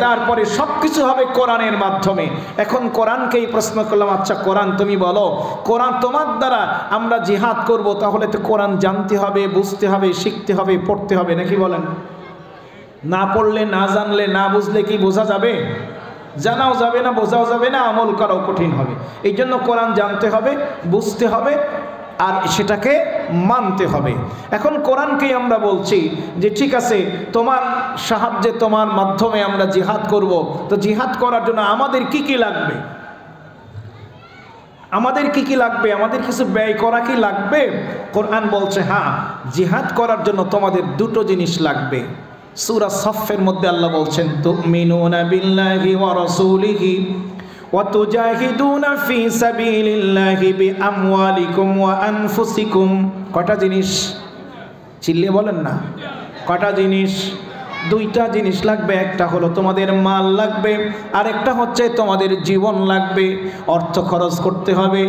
তারপরে সব কিছু হবে কোরআনের মাধ্যমে। এখন কোরআনকেই প্রশ্ন করলাম, আচ্ছা কোরআন তুমি বলো, কোরআন তোমার দ্বারা আমরা জিহাদ করব, তাহলে তো কোরআন জানতে হবে, বুঝতে হবে, শিখতে হবে, পড়তে হবে, নাকি বলেন? না পড়লে, না জানলে, না বুঝলে কি বোঝা যাবে? জানাও যাবে না, বোঝাও যাবে না, আমল করাও কঠিন হবে। এই জন্য কোরআন জানতে হবে, বুঝতে হবে, আর সেটাকে মানতে হবে। এখন কোরআনকেই আমরা বলছি যে ঠিক আছে, তোমার সাহায্যে, তোমার মাধ্যমে আমরা জিহাদ করব। তো জিহাদ করার জন্য আমাদের কি কি লাগবে? আমাদের কি কি লাগবে? আমাদের কিছু ব্যয় করা কি লাগবে? কোরআন বলছে হ্যাঁ, জিহাদ করার জন্য তোমাদের দুটো জিনিস লাগবে। সূরা সফের মধ্যে আল্লাহ বলছেন তুমিনুনা বিল্লাহি ওয়া রাসূলিহি ওয়া তুজাহিদুনা ফি সাবিলিল্লাহি বিআমওয়ালিকুম ওয়া আনফুসিকুম। কয়টা জিনিস? চিল্লিয়ে বলেন না, কয়টা জিনিস? দুইটা জিনিস লাগবে। একটা হলো তোমাদের মাল লাগবে, আর একটা হচ্ছে তোমাদের জীবন লাগবে। অর্থ খরচ করতে হবে,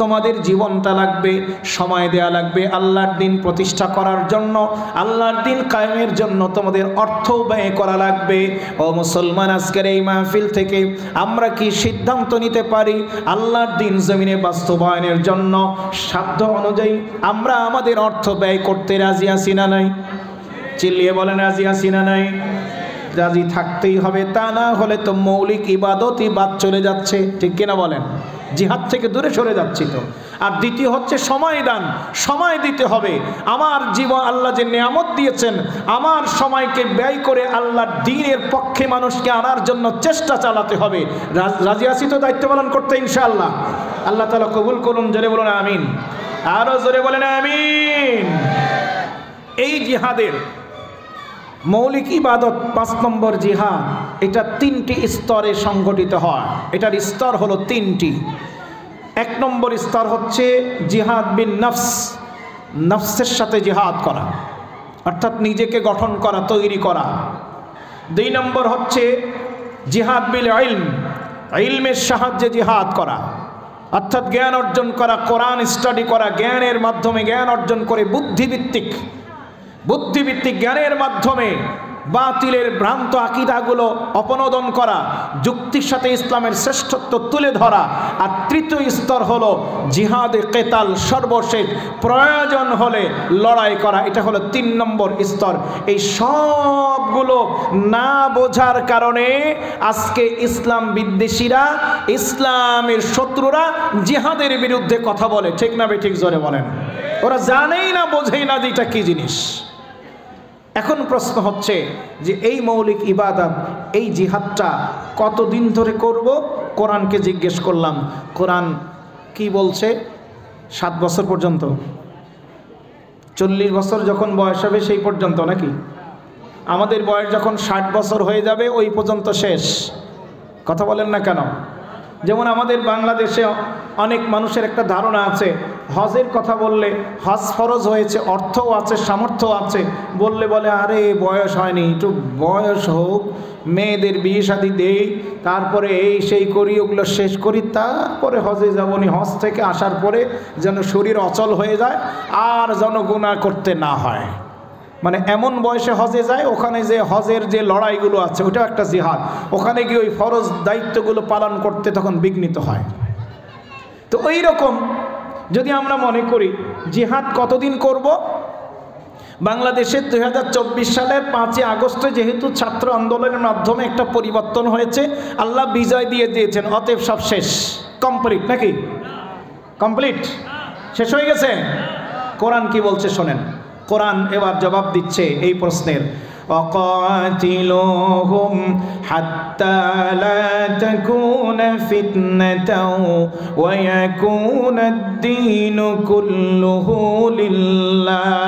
তোমাদের জীবনটা লাগবে, সময় দেয়া লাগবে আল্লাহর দিন প্রতিষ্ঠা করার জন্য, আল্লাহর দিন কায়েমের জন্য তোমাদের অর্থ ব্যয় করা লাগবে। ও মুসলমান, আজকের এই মাহফিল থেকে আমরা কি সিদ্ধান্ত নিতে পারি আল্লাহর দিন জমিনে বাস্তবায়নের জন্য সাধ্য অনুযায়ী আমরা আমাদের অর্থ ব্যয় করতে রাজি আছি না নাই? চিল্লিয়ে বলেন রাজি আছি না নাই? রাজি থাকতেই হবে, তা না হলে তো মৌলিক ইবাদতই বাদ চলে যাচ্ছে, ঠিক কিনা বলেন? জিহাদ থেকে দূরে সরে যাচ্ছি তো। আর দ্বিতীয় হচ্ছে সময় দান, সময় দিতে হবে। আমার জীবন আল্লাহ যে নিয়ামত দিয়েছেন, আমার সময়কে ব্যয় করে আল্লাহর দ্বীনের পক্ষে মানুষকে আনার জন্য চেষ্টা চালাতে হবে। রাজি আছি তো দায়িত্ব পালন করতে ইনশাআল্লাহ? আল্লাহ তাআলা কবুল করুন, জোরে বলুন আমিন। আরো জোরে বলেন আমিন। এই জিহাদের মৌলিক ইবাদত 5 নম্বর জিহাদ, এটা 3টি স্তরে সংগঠিত হয়। এটার স্তর হলো 3টি। 1 নম্বর স্তর হচ্ছে জিহাদ বিন নফস, নফসের সাথে জিহাদ করা, অর্থাৎ নিজেকে গঠন করা, তৈরি করা। 2 নম্বর হচ্ছে জিহাদ বিল ইলম, ইলমের সাহায্যে জিহাদ করা, অর্থাৎ জ্ঞান অর্জন করা, কোরআন স্টাডি করা, জ্ঞানের মাধ্যমে জ্ঞান অর্জন করে বুদ্ধিভিত্তিক জ্ঞানের মাধ্যমে বাতিলের ভ্রান্ত আকীদাগুলো অপনোদন করা, যুক্তির সাথে ইসলামের শ্রেষ্ঠত্ব তুলে ধরা। আর 3য় স্তর হলো জিহাদে কেতাল, সর্বশেষ প্রয়োজন হলে লড়াই করা। এটা হলো 3 নম্বর স্তর। এই সবগুলো না বোঝার কারণে আজকে ইসলাম বিদ্বেষীরা, ইসলামের শত্রুরা জিহাদের বিরুদ্ধে কথা বলে, ঠিক না বেঠিক? জোরে বলেন। ওরা জানেই না, বোঝেই না যে এটা কি জিনিস। এখন প্রশ্ন হচ্ছে যে এই মৌলিক ইবাদত, এই জিহাদটা কতদিন ধরে করব? কোরআনকে জিজ্ঞেস করলাম, কোরআন কি বলছে? 7 বছর পর্যন্ত, 40 বছর যখন বয়স হবে সেই পর্যন্ত, নাকি? আমাদের বয়স যখন 60 বছর হয়ে যাবে ওই পর্যন্ত শেষ। কথা বলেন না কেন? যেমন আমাদের বাংলাদেশে অনেক মানুষের একটা ধারণা আছে, হজের কথা বললে হজ ফরজ হয়েছে, অর্থও আছে, সামর্থ্য আছে, বললে বলে আরে বয়স হয়নি, একটু বয়স হোক, মেয়েদের বিয়ে শাদী দেই, তারপরে এই সেই করি, ওগুলো শেষ করি, তারপরে হজে যাবনি। হজ থেকে আসার পরে যেন শরীর অচল হয়ে যায়, আর যেন গুনাহ করতে না হয়। মানে এমন বয়সে হজে যায়, ওখানে যে হজের যে লড়াইগুলো আছে ওটাও একটা জিহাদ, ওখানে গিয়ে ওই ফরজ দায়িত্বগুলো পালন করতে তখন বিঘ্নিত হয়। তো ওই রকম যদি আমরা মনে করি জিহাদ কতদিন করব, বাংলাদেশের 2024 সালের 5 আগস্টে যেহেতু ছাত্র আন্দোলনের মাধ্যমে একটা পরিবর্তন হয়েছে, আল্লাহ বিজয় দিয়ে দিয়েছেন, অতএব সব শেষ, কমপ্লিট, নাকি? কমপ্লিট, শেষ হয়ে গেছে। কোরআন কি বলছে শোনেন। কোরআন এবার জবাব দিচ্ছে এই প্রশ্নের, وقاتلوهم حتى لا تكون فتنة ويكون الدين كله لله।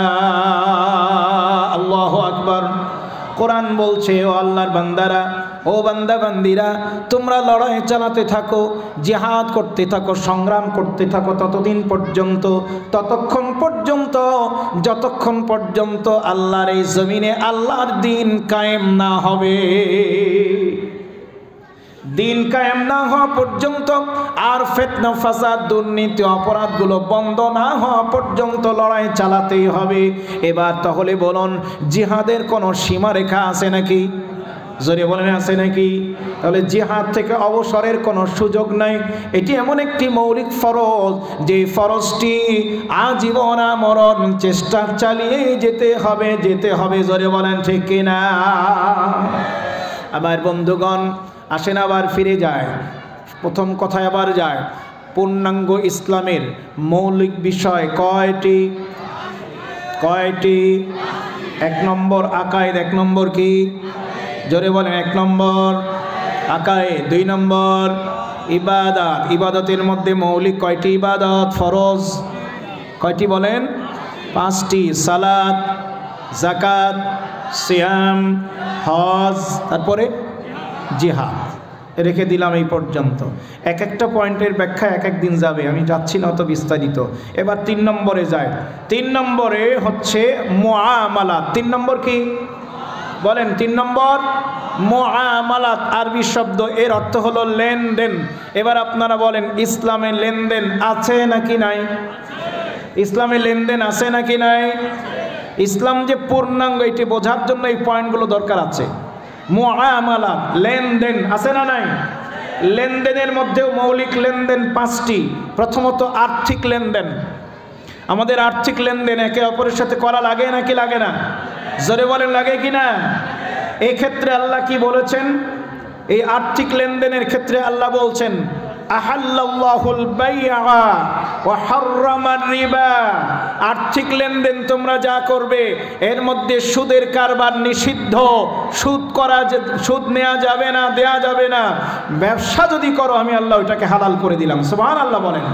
الله أكبر। কোরআন বলছে, ও আল্লাহর বান্দারা, ও বান্দা বান্দিরা, তোমরা লড়াই চালাতে থাকো, জিহাদ করতে থাকো, সংগ্রাম করতে থাকো ততদিন পর্যন্ত, ততক্ষণ পর্যন্ত যতক্ষণ পর্যন্ত আল্লাহর এই জমিনে আল্লাহর দ্বীন কায়েম না হবে। দিন কায়েম না হওয়া পর্যন্ত, আর ফিতনা ফাসাদ দুর্নীতি অপরাধগুলো বন্ধ না হওয়া পর্যন্ত লড়াই চালাতেই হবে। এবার তাহলে বলুন, জিহাদের কোনো সীমারেখা আছে নাকি? জোরে বলেন, আছে নাকি? তাহলে জিহাদ থেকে অবসরের কোনো সুযোগ নাই। এটি এমন একটি মৌলিক ফরজ, যে ফরজটি আজীবন আমরণ চেষ্টা চালিয়ে যেতে হবে। জোরে বলেন ঠিক কিনা? আবার বন্ধুগণ আসেন, আবার ফিরে যায়, প্রথম কথায় আবার যায়। পূর্ণাঙ্গ ইসলামের মৌলিক বিষয় কয়টি? 1 নম্বর আকায়েদ। 1 নম্বর কি? জোরে বলেন। 1 নম্বর আকায়েদ। 2 নম্বর ইবাদত। ইবাদতের মধ্যে মৌলিক কয়টি ইবাদত? ফরজ কয়টি বলেন? 5টি। সালাত, যাকাত, সিয়াম, হজ, তারপরে জিহাদ। রেখে দিলাম এই পর্যন্ত। এক একটা পয়েন্টের ব্যাখ্যা এক এক দিন যাবে, আমি যাচ্ছি না অত বিস্তারিত। এবার 3 নম্বরে যায়। 3 নম্বরে হচ্ছে মুআমালাত। 3 নম্বর কি বলেন? 3 নম্বর মুআমালাত, আরবি শব্দ, এর অর্থ হলো লেনদেন। এবার আপনারা বলেন, ইসলামে লেনদেন আছে নাকি নাই? ইসলামে লেনদেন আছে নাকি নাই? ইসলাম যে পূর্ণাঙ্গ এটি বোঝার জন্য এই পয়েন্টগুলো দরকার আছে। মুআমালাত, লেনদেন আছে না নাই? লেনদেনের মধ্যেও মৌলিক লেনদেন 5টি। প্রথমত আর্থিক লেনদেন। আমাদের আর্থিক লেনদেন একে অপরের সাথে করা লাগে নাকি লাগে না? জোরে বলেন, লাগে কি না? এই ক্ষেত্রে আল্লাহ কি বলেছেন? এই আর্থিক লেনদেনের ক্ষেত্রে আল্লাহ বলছেন আহাল্লাল্লাহুল বাইআ ওয়া হাররামার রিবা। আর্থিক লেনদেন তোমরা যা করবে এর মধ্যে সুদের কারবার নিষিদ্ধ। সুদ নেওয়া যাবে না, দেয়া যাবে না। ব্যবসা যদি করো আমি আল্লাহ ওটাকে হালাল করে দিলাম। সুবহানাল্লাহ বলেন।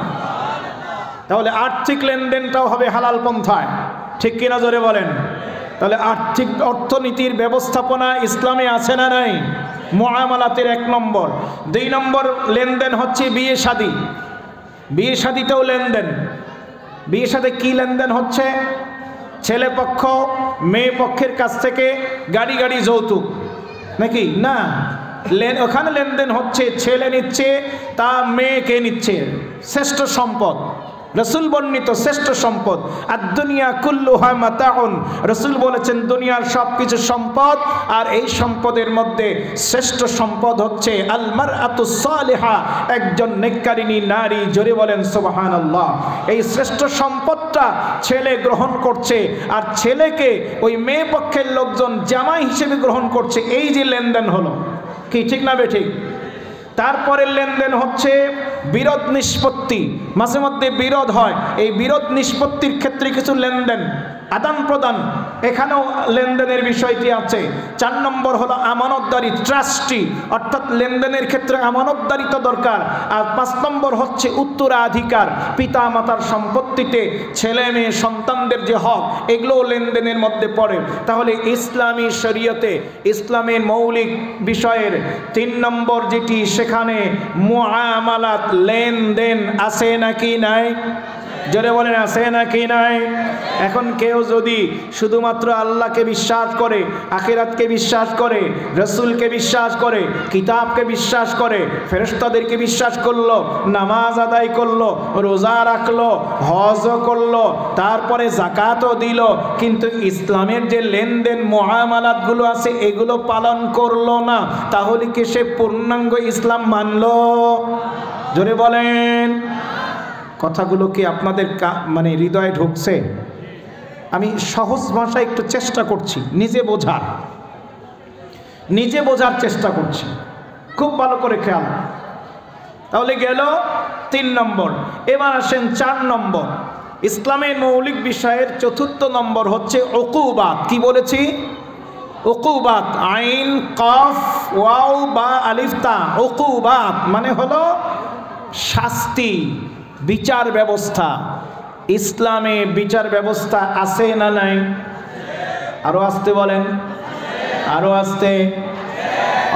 তাহলে আর্থিক লেনদেনটাও হবে হালাল পন্থায়, ঠিক কিনা জোরে বলেন। তাহলে আর্থিক অর্থনীতির ব্যবস্থাপনা ইসলামে আছে না নাই? মুআমালাতের 1 নম্বর। 2 নম্বর লেনদেন হচ্ছে বিয়ে শাদী। বিয়ে শাদীতেও লেনদেন। বিয়ে শাদী কি লেনদেন হচ্ছে? ছেলে পক্ষ মেয়ে পক্ষের কাছ থেকে গাড়ি যৌতুক নাকি না? ওখানে লেনদেন হচ্ছে ছেলে নিচ্ছে তা মেয়েকে নিচ্ছে, শ্রেষ্ঠ সম্পদ। রসুল বর্ণিত শ্রেষ্ঠ সম্পদ আর দুনিয়া কুল্লুহা মাতাউন। রসুল বলেছেন দুনিয়ার সব কিছু সম্পদ, আর এই সম্পদের মধ্যে শ্রেষ্ঠ সম্পদ হচ্ছে আল মারআতুস সালিহা, একজন নেককারিনী নারী। জোরে বলেন সুবহানাল্লাহ। এই শ্রেষ্ঠ সম্পদটা ছেলে গ্রহণ করছে, আর ছেলেকে ওই মেয়ে পক্ষের লোকজন জামাই হিসেবে গ্রহণ করছে। এই যে লেনদেন হলো, কি ঠিক না বেঠিক? তারপরের লেনদেন হচ্ছে বিরোধ নিষ্পত্তি। মাঝে মধ্যে বিরোধ হয়, এই বিরোধ নিষ্পত্তির ক্ষেত্রে কিছু লেনদেন আদান প্রদান, এখানেও লেনদেনের বিষয়টি আছে। 4 নম্বর হলো আমানতদারি, ট্রাস্টি, অর্থাৎ লেনদেনের ক্ষেত্রে আমানতদারিতা দরকার। আর 5 নম্বর হচ্ছে উত্তরাধিকার, পিতা মাতার সম্পত্তিতে ছেলে মেয়ে সন্তানদের যে হক, এগুলোও লেনদেনের মধ্যে পড়ে। তাহলে ইসলামী শরীয়তে ইসলামের মৌলিক বিষয়ের 3 নম্বর যেটি, সেখানে মুআমালাত, লেনদেন আছে নাকি নাই? জোরে বলেন আছে নাকি নাই? এখন কেউ যদি শুধুমাত্র আল্লাহকে বিশ্বাস করে, আখিরাতকে বিশ্বাস করে, রসুলকে বিশ্বাস করে, কিতাবকে বিশ্বাস করে, ফেরেশতাদেরকে বিশ্বাস করলো, নামাজ আদায় করলো, রোজা রাখলো, হজও করলো, তারপরে যাকাতও দিল, কিন্তু ইসলামের যে লেনদেন মুআমালাতগুলো আছে এগুলো পালন করলো না, তাহলে কি সে পূর্ণাঙ্গ ইসলাম মানলো? জোরে বলেন। কথাগুলো কি আপনাদের মানে হৃদয়ে ঢুকছে? আমি সহজ ভাষায় একটু চেষ্টা করছি, নিজে বোঝার চেষ্টা করছি, খুব ভালো করে খেয়াল। তাহলে গেল 3 নম্বর। এবার আসেন 4 নম্বর। ইসলামের মৌলিক বিষয়ের 4র্থ নম্বর হচ্ছে উকুবাত। কি বলেছি? উকুবাত, আইন কফ ওয়াও বা আলিফ তা। উকুবাত মানে হলো শাস্তি, বিচার ব্যবস্থা। ইসলামে বিচার ব্যবস্থা আছে না নাই? আরো আসতে বলেন, আরো আসতে।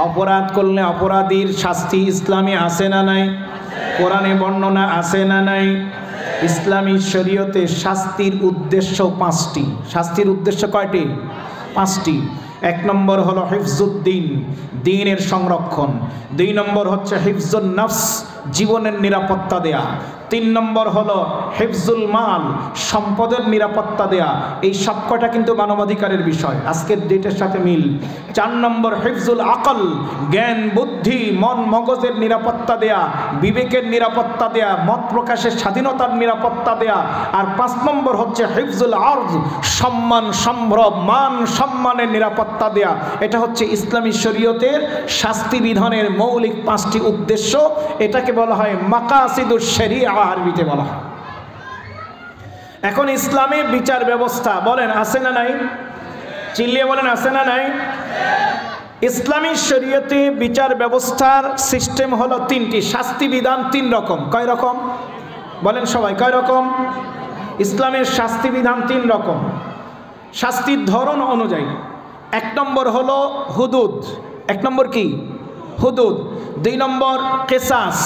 অপরাধ করলে অপরাধীর শাস্তি ইসলামে আছে না নাই? কোরআনে বর্ণনা আছে না নাই? ইসলামী শরীয়তে শাস্তির উদ্দেশ্য 5টি। শাস্তির উদ্দেশ্য কয়টি? 5টি। 1 নম্বর হলো হিফজুদ্দিন, দ্বীনের সংরক্ষণ। 2 নম্বর হচ্ছে হিফজুন নফস, জীবনের নিরাপত্তা দেয়া। 3 নম্বর হলো হিফজুল মাল, সম্পদের নিরাপত্তা দেয়া। এই সবকটা কিন্তু মানবাধিকারের বিষয়, আজকের ডেটের সাথে মিল। 4 নম্বর হিফজুল আকল, জ্ঞান বুদ্ধি মন মগজের নিরাপত্তা দেয়া, বিবেকের নিরাপত্তা দেয়া, মত প্রকাশের স্বাধীনতার নিরাপত্তা দেয়া। আর 5 নম্বর হচ্ছে হিফজুল আরজ, সম্মান সম্ভ্রম মান সম্মানের নিরাপত্তা দেয়া। এটা হচ্ছে ইসলামী শরীয়তের শাস্তি বিধানের মৌলিক 5টি উদ্দেশ্য। এটাকে বলা হয় মাকাসিদুশ শরিয়া, আরবিতে বলা হয়। এখন ইসলামের বিচার ব্যবস্থা বলেন আছে না নাই? চিল্লিয়ে বলেন আছে না নাই? ইসলামী শরীয়তে বিচার ব্যবস্থার সিস্টেম হলো 3টি। শাস্তি বিধান 3 রকম। কয় রকম বলেন সবাই? কয় রকম? ইসলামের শাস্তি বিধান 3 রকম, শাস্তির ধরন অনুযায়ী। 1 নম্বর হলো হুদুদ। 1 নম্বর কি? হুদুদ। 2 নম্বর কিসাস।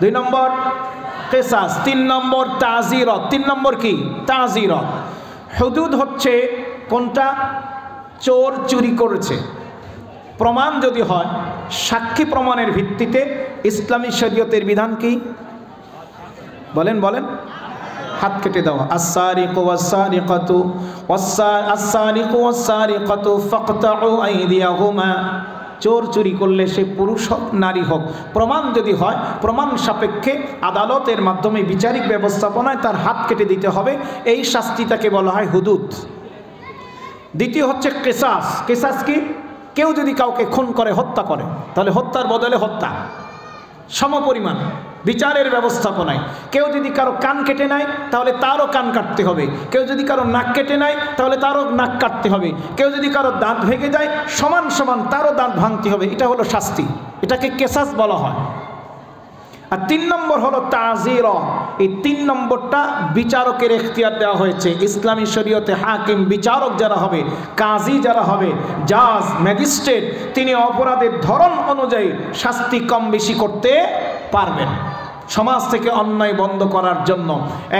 2 নম্বর কিসাস। 3 নম্বর তাজিরত। 3 নম্বর কি? তাজিরত। হুদুদ হচ্ছে কোনটা? চোর চুরি করেছে, প্রমাণ যদি হয়, সাক্ষী প্রমাণের ভিত্তিতে ইসলামী শরীয়তের বিধান কি? বলেন বলেন। হাত কেটে দেওয়া। আস-সারিকু ওয়াস-সারিকাতু আস-সারিকু ওয়াস-সারিকাতু ফাকতাউ আইদিয়াহুমা। চোর চুরি করলে সে পুরুষ হোক নারী হোক, প্রমাণ যদি হয়, প্রমাণ সাপেক্ষে আদালতের মাধ্যমে বিচারিক ব্যবস্থাপনায় তার হাত কেটে দিতে হবে। এই শাস্তিটাকে বলা হয় হুদুদ। দ্বিতীয় হচ্ছে কিসাস। কিসাস কি? কেউ যদি কাউকে খুন করে, হত্যা করে, তাহলে হত্যার বদলে হত্যা সমপরিমাণ বিচারের ব্যবস্থাপনায়। কেউ যদি কারো কান কেটে নেয় তাহলে তারও কান কাটতে হবে, কেউ যদি কারো নাক কেটে নেয় তাহলে তারও নাক কাটতে হবে, কেউ যদি কারো দাঁত ভেঙে যায় সমান সমান তারও দাঁত ভাঙতে হবে। এটা হলো শাস্তি, এটাকে কেসাস বলা হয়। আর 3 নম্বর হলো তাজির। এই 3 নম্বরটা বিচারকের এখতিয়ার দেওয়া হয়েছে। ইসলামী শরীয়তে হাকিম, বিচারক যারা হবে, কাজী যারা হবে, জাজ, ম্যাজিস্ট্রেট, তিনি অপরাধের ধরন অনুযায়ী শাস্তি কম বেশি করতে পারবেন সমাজ থেকে অন্যায় বন্ধ করার জন্য।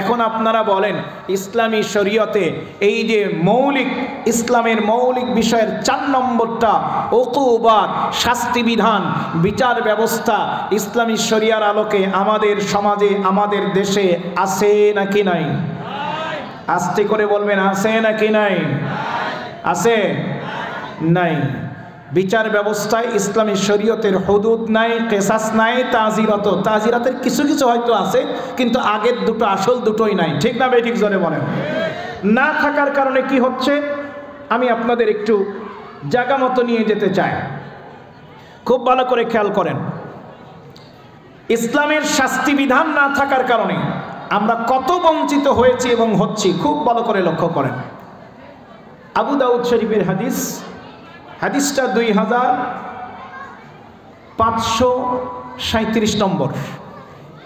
এখন আপনারা বলেন, ইসলামী শরীয়তে এই যে মৌলিক, ইসলামের মৌলিক বিষয়ের 4 নম্বরটা উকুবাত, শাস্তি বিধান, বিচার ব্যবস্থা, ইসলামী শরিয়ার আলোকে আমাদের সমাজে, আমাদের দেশে আছে নাকি নাই? আস্তে করে বলবেন, আছে নাকি নাই? আছে? নাই। বিচার ব্যবস্থায় ইসলামী শরীয়তের হুদুদ নাই, কেসাস নাই, তাজিরাত, তাজিরাতের কিছু কিছু হয়তো আছে, কিন্তু আগের দুটো, আসল দুটোই নাই। ঠিক না বেঠিক? জোরে বলেন। না থাকার কারণে কি হচ্ছে আমি আপনাদের একটু জায়গা মতো নিয়ে যেতে চাই। খুব ভালো করে খেয়াল করেন, ইসলামের শাস্তি বিধান না থাকার কারণে আমরা কত বঞ্চিত হয়েছি এবং হচ্ছি, খুব ভালো করে লক্ষ্য করেন। আবু দাউদ শরীফের হাদিস, হাদিসটা 2537 নম্বর।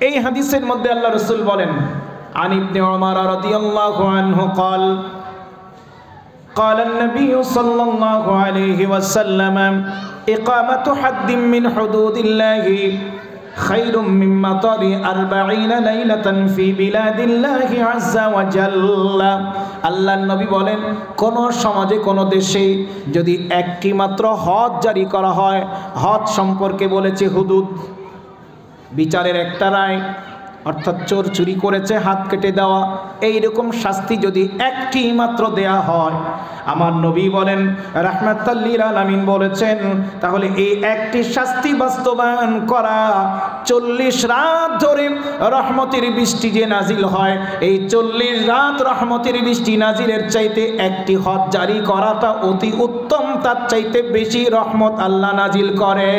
এই হাদিসের মধ্যে আল্লাহ রাসূল বলেন, আন ইবনে উমর রাদিয়াল্লাহু আনহু قال قال النبي صلى الله عليه وسلم إقامة حد من حدود الله خير من مطر 40 ليلة في بلاد الله عز وجل। আল্লাহর নবী বলেন, কোন সমাজে, কোন দেশে যদি একটি মাত্র হদ জারি করা হয়, হদ সম্পর্কে বলেছে হুদুদ, বিচারের একটা রায়, অর্থাৎ চোর চুরি করেছে হাত কেটে দেওয়া, এইরকম শাস্তি যদি একটি মাত্র দেয়া হয়, আমার নবী বলেন রাহমাতাল লিল আলামিন বলেছেন, তাহলে এই একটি শাস্তি বাস্তবায়ন করা 40 রাত ধরে রহমতের বৃষ্টি যে নাজিল হয়, এই 40 রাত রহমতের বৃষ্টি নাজিলের চাইতে একটি হদ জারি করাটা অতি উত্তম, তার চাইতে বেশি রহমত আল্লাহ নাজিল করে।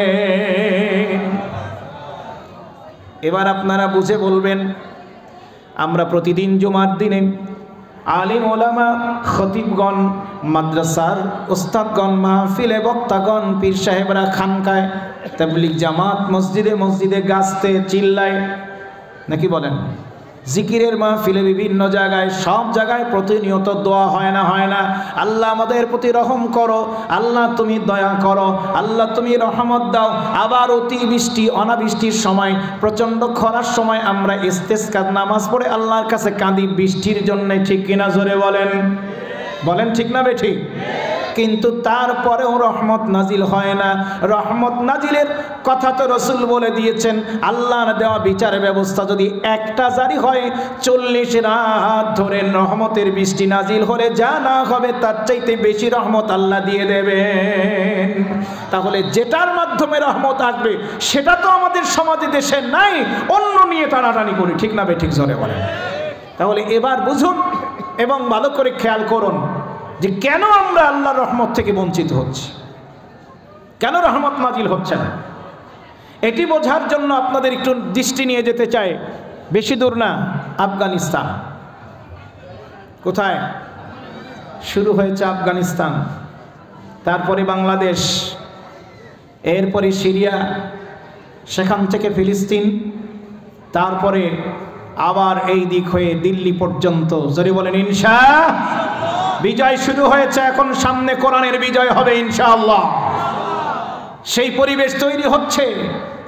এবার আপনারা বুঝে বলবেন, আমরা প্রতিদিন জুমার দিনে আলিম ওলামা, খতিবগণ, মাদ্রাসার ওস্তাদগণ, মাহফিলে বক্তাগণ, পীর সাহেবরা খানকায়, তাবলীগ জামাত মসজিদে মসজিদে গাছতে চিল্লায়, নাকি বলেন? জিকিরের মাহফিলে বিভিন্ন জায়গায়, সব জায়গায় প্রতিনিয়ত দোয়া হয় না? হয় না? আল্লাহ আমাদের প্রতি রহম করো, আল্লাহ তুমি দয়া করো, আল্লাহ তুমি রহমত দাও। আবার অতিবৃষ্টি, অনাবৃষ্টির সময়, প্রচণ্ড খরার সময় আমরা ইস্তেসকার নামাজ পড়ে আল্লাহর কাছে কাঁদি বৃষ্টির জন্য। ঠিক কিনা? জোরে বলেন, বলেন ঠিক না বেঠিক? কিন্তু তারপরেও রহমত নাজিল হয় না। রহমত নাজিলের কথা তো রসুল বলে দিয়েছেন, আল্লাহর দেওয়া বিচার ব্যবস্থা যদি একটা জারি হয়, 40 রাত ধরে রহমতের বৃষ্টি নাজিল হলে যা না হবে তার চাইতে বেশি রহমত আল্লাহ দিয়ে দেবেন। তাহলে যেটার মাধ্যমে রহমত আসবে সেটা তো আমাদের সমাজে দেশে নাই, অন্য নিয়ে টানাটানি করি। ঠিক না বেঠিক? জোরে বলেন। তাহলে এবার বুঝুন এবং ভালো করে খেয়াল করুন যে কেন আমরা আল্লাহর রহমত থেকে বঞ্চিত হচ্ছি, কেন রহমত নাজিল হচ্ছে না। এটি বোঝার জন্য আপনাদের একটু দৃষ্টি নিয়ে যেতে চাই, বেশি দূর না, আফগানিস্তান। কোথায় শুরু হয়েছে? আফগানিস্তান, তারপরে বাংলাদেশ, এরপরে সিরিয়া, সেখান থেকে ফিলিস্তিন, তারপরে আবার এই দিক হয়ে দিল্লি পর্যন্ত। জোরে বলেন ইনশাআল্লাহ। বিজয় শুরু হয়েছে, এখন সামনে কোরআনের বিজয় হবে ইনশাআল্লাহ। সেই পরিবেশ তৈরি হচ্ছে।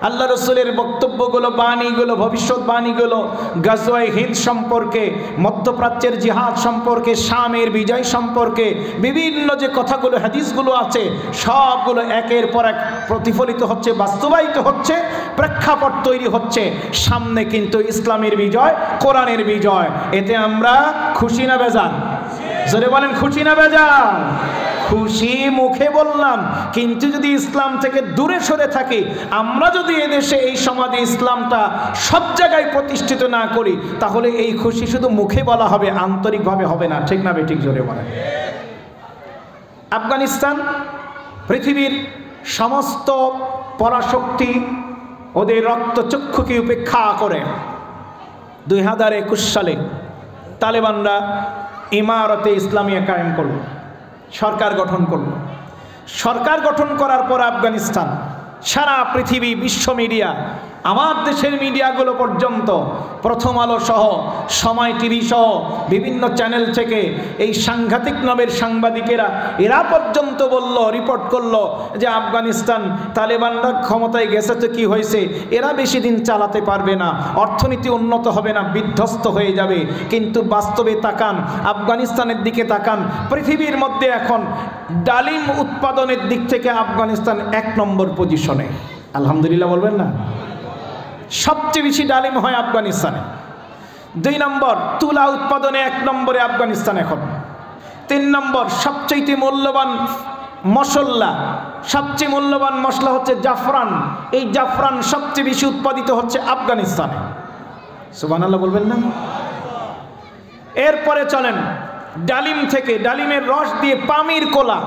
আল্লাহ রসুলের বক্তব্যগুলো, বাণীগুলো, ভবিষ্যৎবাণীগুলো গাজওয়ায়ে হিন্দ সম্পর্কে, মধ্যপ্রাচ্যের জিহাদ সম্পর্কে, শামের বিজয় সম্পর্কে বিভিন্ন যে কথাগুলো, হাদিসগুলো আছে, সবগুলো একের পর এক প্রতিফলিত হচ্ছে, বাস্তবায়িত হচ্ছে, প্রেক্ষাপট তৈরি হচ্ছে। সামনে কিন্তু ইসলামের বিজয়, কোরআনের বিজয়। এতে আমরা খুশি না বেজার? জোরে বলেন, খুশি না বেজার? খুশি মুখে বললাম, কিন্তু যদি ইসলাম থেকে দূরে সরে থাকি, আমরা যদি এদেশে, এই সমাজে ইসলামটা সব জায়গায় প্রতিষ্ঠিত না করি, তাহলে এই খুশি শুধু মুখে বলা হবে, আন্তরিকভাবে হবে না। ঠিক না বেঠিক? জোরে বলেন। আফগানিস্তান পৃথিবীর সমস্ত পরাশক্তি ওদের রক্তচক্ষুকে উপেক্ষা করে 2021 সালে তালেবানরা ইমারতে ইসলামিয়া কায়েম করল, সরকার গঠন করল। সরকার গঠন করার পর আফগানিস্তান সারা পৃথিবী, বিশ্ব মিডিয়া, আমার দেশের মিডিয়াগুলো পর্যন্ত, প্রথম আলো সহ, সময় টিভি সহ বিভিন্ন চ্যানেল থেকে এই সাংঘাতিক নামের সাংবাদিকেরা এরা পর্যন্ত বলল, রিপোর্ট করলো যে আফগানিস্তান তালেবানরা ক্ষমতায় গেছে তো কি হয়েছে, এরা বেশি দিন চালাতে পারবে না, অর্থনীতি উন্নত হবে না, বিধ্বস্ত হয়ে যাবে। কিন্তু বাস্তবে তাকান, আফগানিস্তানের দিকে তাকান, পৃথিবীর মধ্যে এখন ডালিম উৎপাদনের দিক থেকে আফগানিস্তান 1 নম্বর পজিশনে। আলহামদুলিল্লাহ বলবেন না? সবচেয়ে বেশি ডালিম হয় আফগানিস্তানে। 2 নম্বর তুলা উৎপাদনে 1 নম্বরে আফগানিস্তান এখন। 3 নম্বর সবচেয়ে মূল্যবান মশলা, সবচেয়ে মূল্যবান মশলা হচ্ছে জাফরান। এই জাফরান সবচেয়ে বেশি উৎপাদিত হচ্ছে আফগানিস্তানে। সুবহানাল্লাহ বলবেন না? এরপরে চলেন ডালিম থেকে, ডালিমের রস দিয়ে পামির কোলা।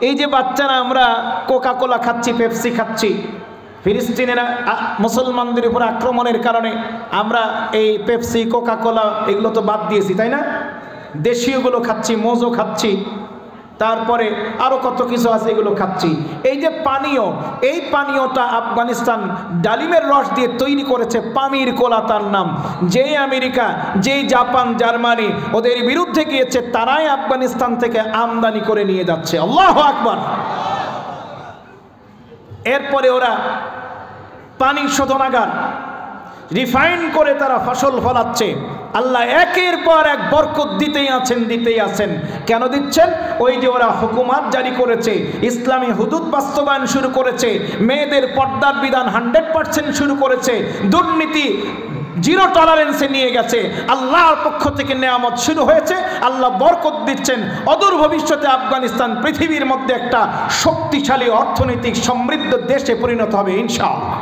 এই যে বাচ্চারা আমরা কোকা কোলা খাচ্ছি, পেপসি খাচ্ছি, ফিলিস্তিনের মুসলমানদের উপর আক্রমণের কারণে আমরা এই পেপসি, কোকা কোলা এগুলো তো বাদ দিয়েছি, তাই না? দেশীয়গুলো খাচ্ছি, মোজো খাচ্ছি, তারপরে আরও কত কিছু আছে, এগুলো খাচ্ছি। এই যে পানীয়, এই পানীয়টা আফগানিস্তান ডালিমের রস দিয়ে তৈরি করেছে, পামির কোলা তার নাম। যেই আমেরিকা, যেই জাপান, জার্মানি ওদের বিরুদ্ধে গিয়েছে, তারাই আফগানিস্তান থেকে আমদানি করে নিয়ে যাচ্ছে। আল্লাহু আকবার। এরপরে ওরা পানি শোধনাগার রিফাইন করে তারা ফসল ফলাচ্ছে। আল্লাহ একের পর এক বরকত দিতেই আছেন। কেন দিচ্ছেন? ওই যে ওরা হুকুমাত জারি করেছে, ইসলামী হুদুদ বাস্তবায়ন শুরু করেছে, মেয়েদের পর্দার বিধান 100% শুরু করেছে, দুর্নীতি 0 টলারেন্সে নিয়ে গেছে। আল্লাহর পক্ষ থেকে নেয়ামত শুরু হয়েছে, আল্লাহ বরকত দিচ্ছেন। অদূর ভবিষ্যতে আফগানিস্তান পৃথিবীর মধ্যে একটা শক্তিশালী অর্থনৈতিক সমৃদ্ধ দেশে পরিণত হবে ইনশাআল্লাহ।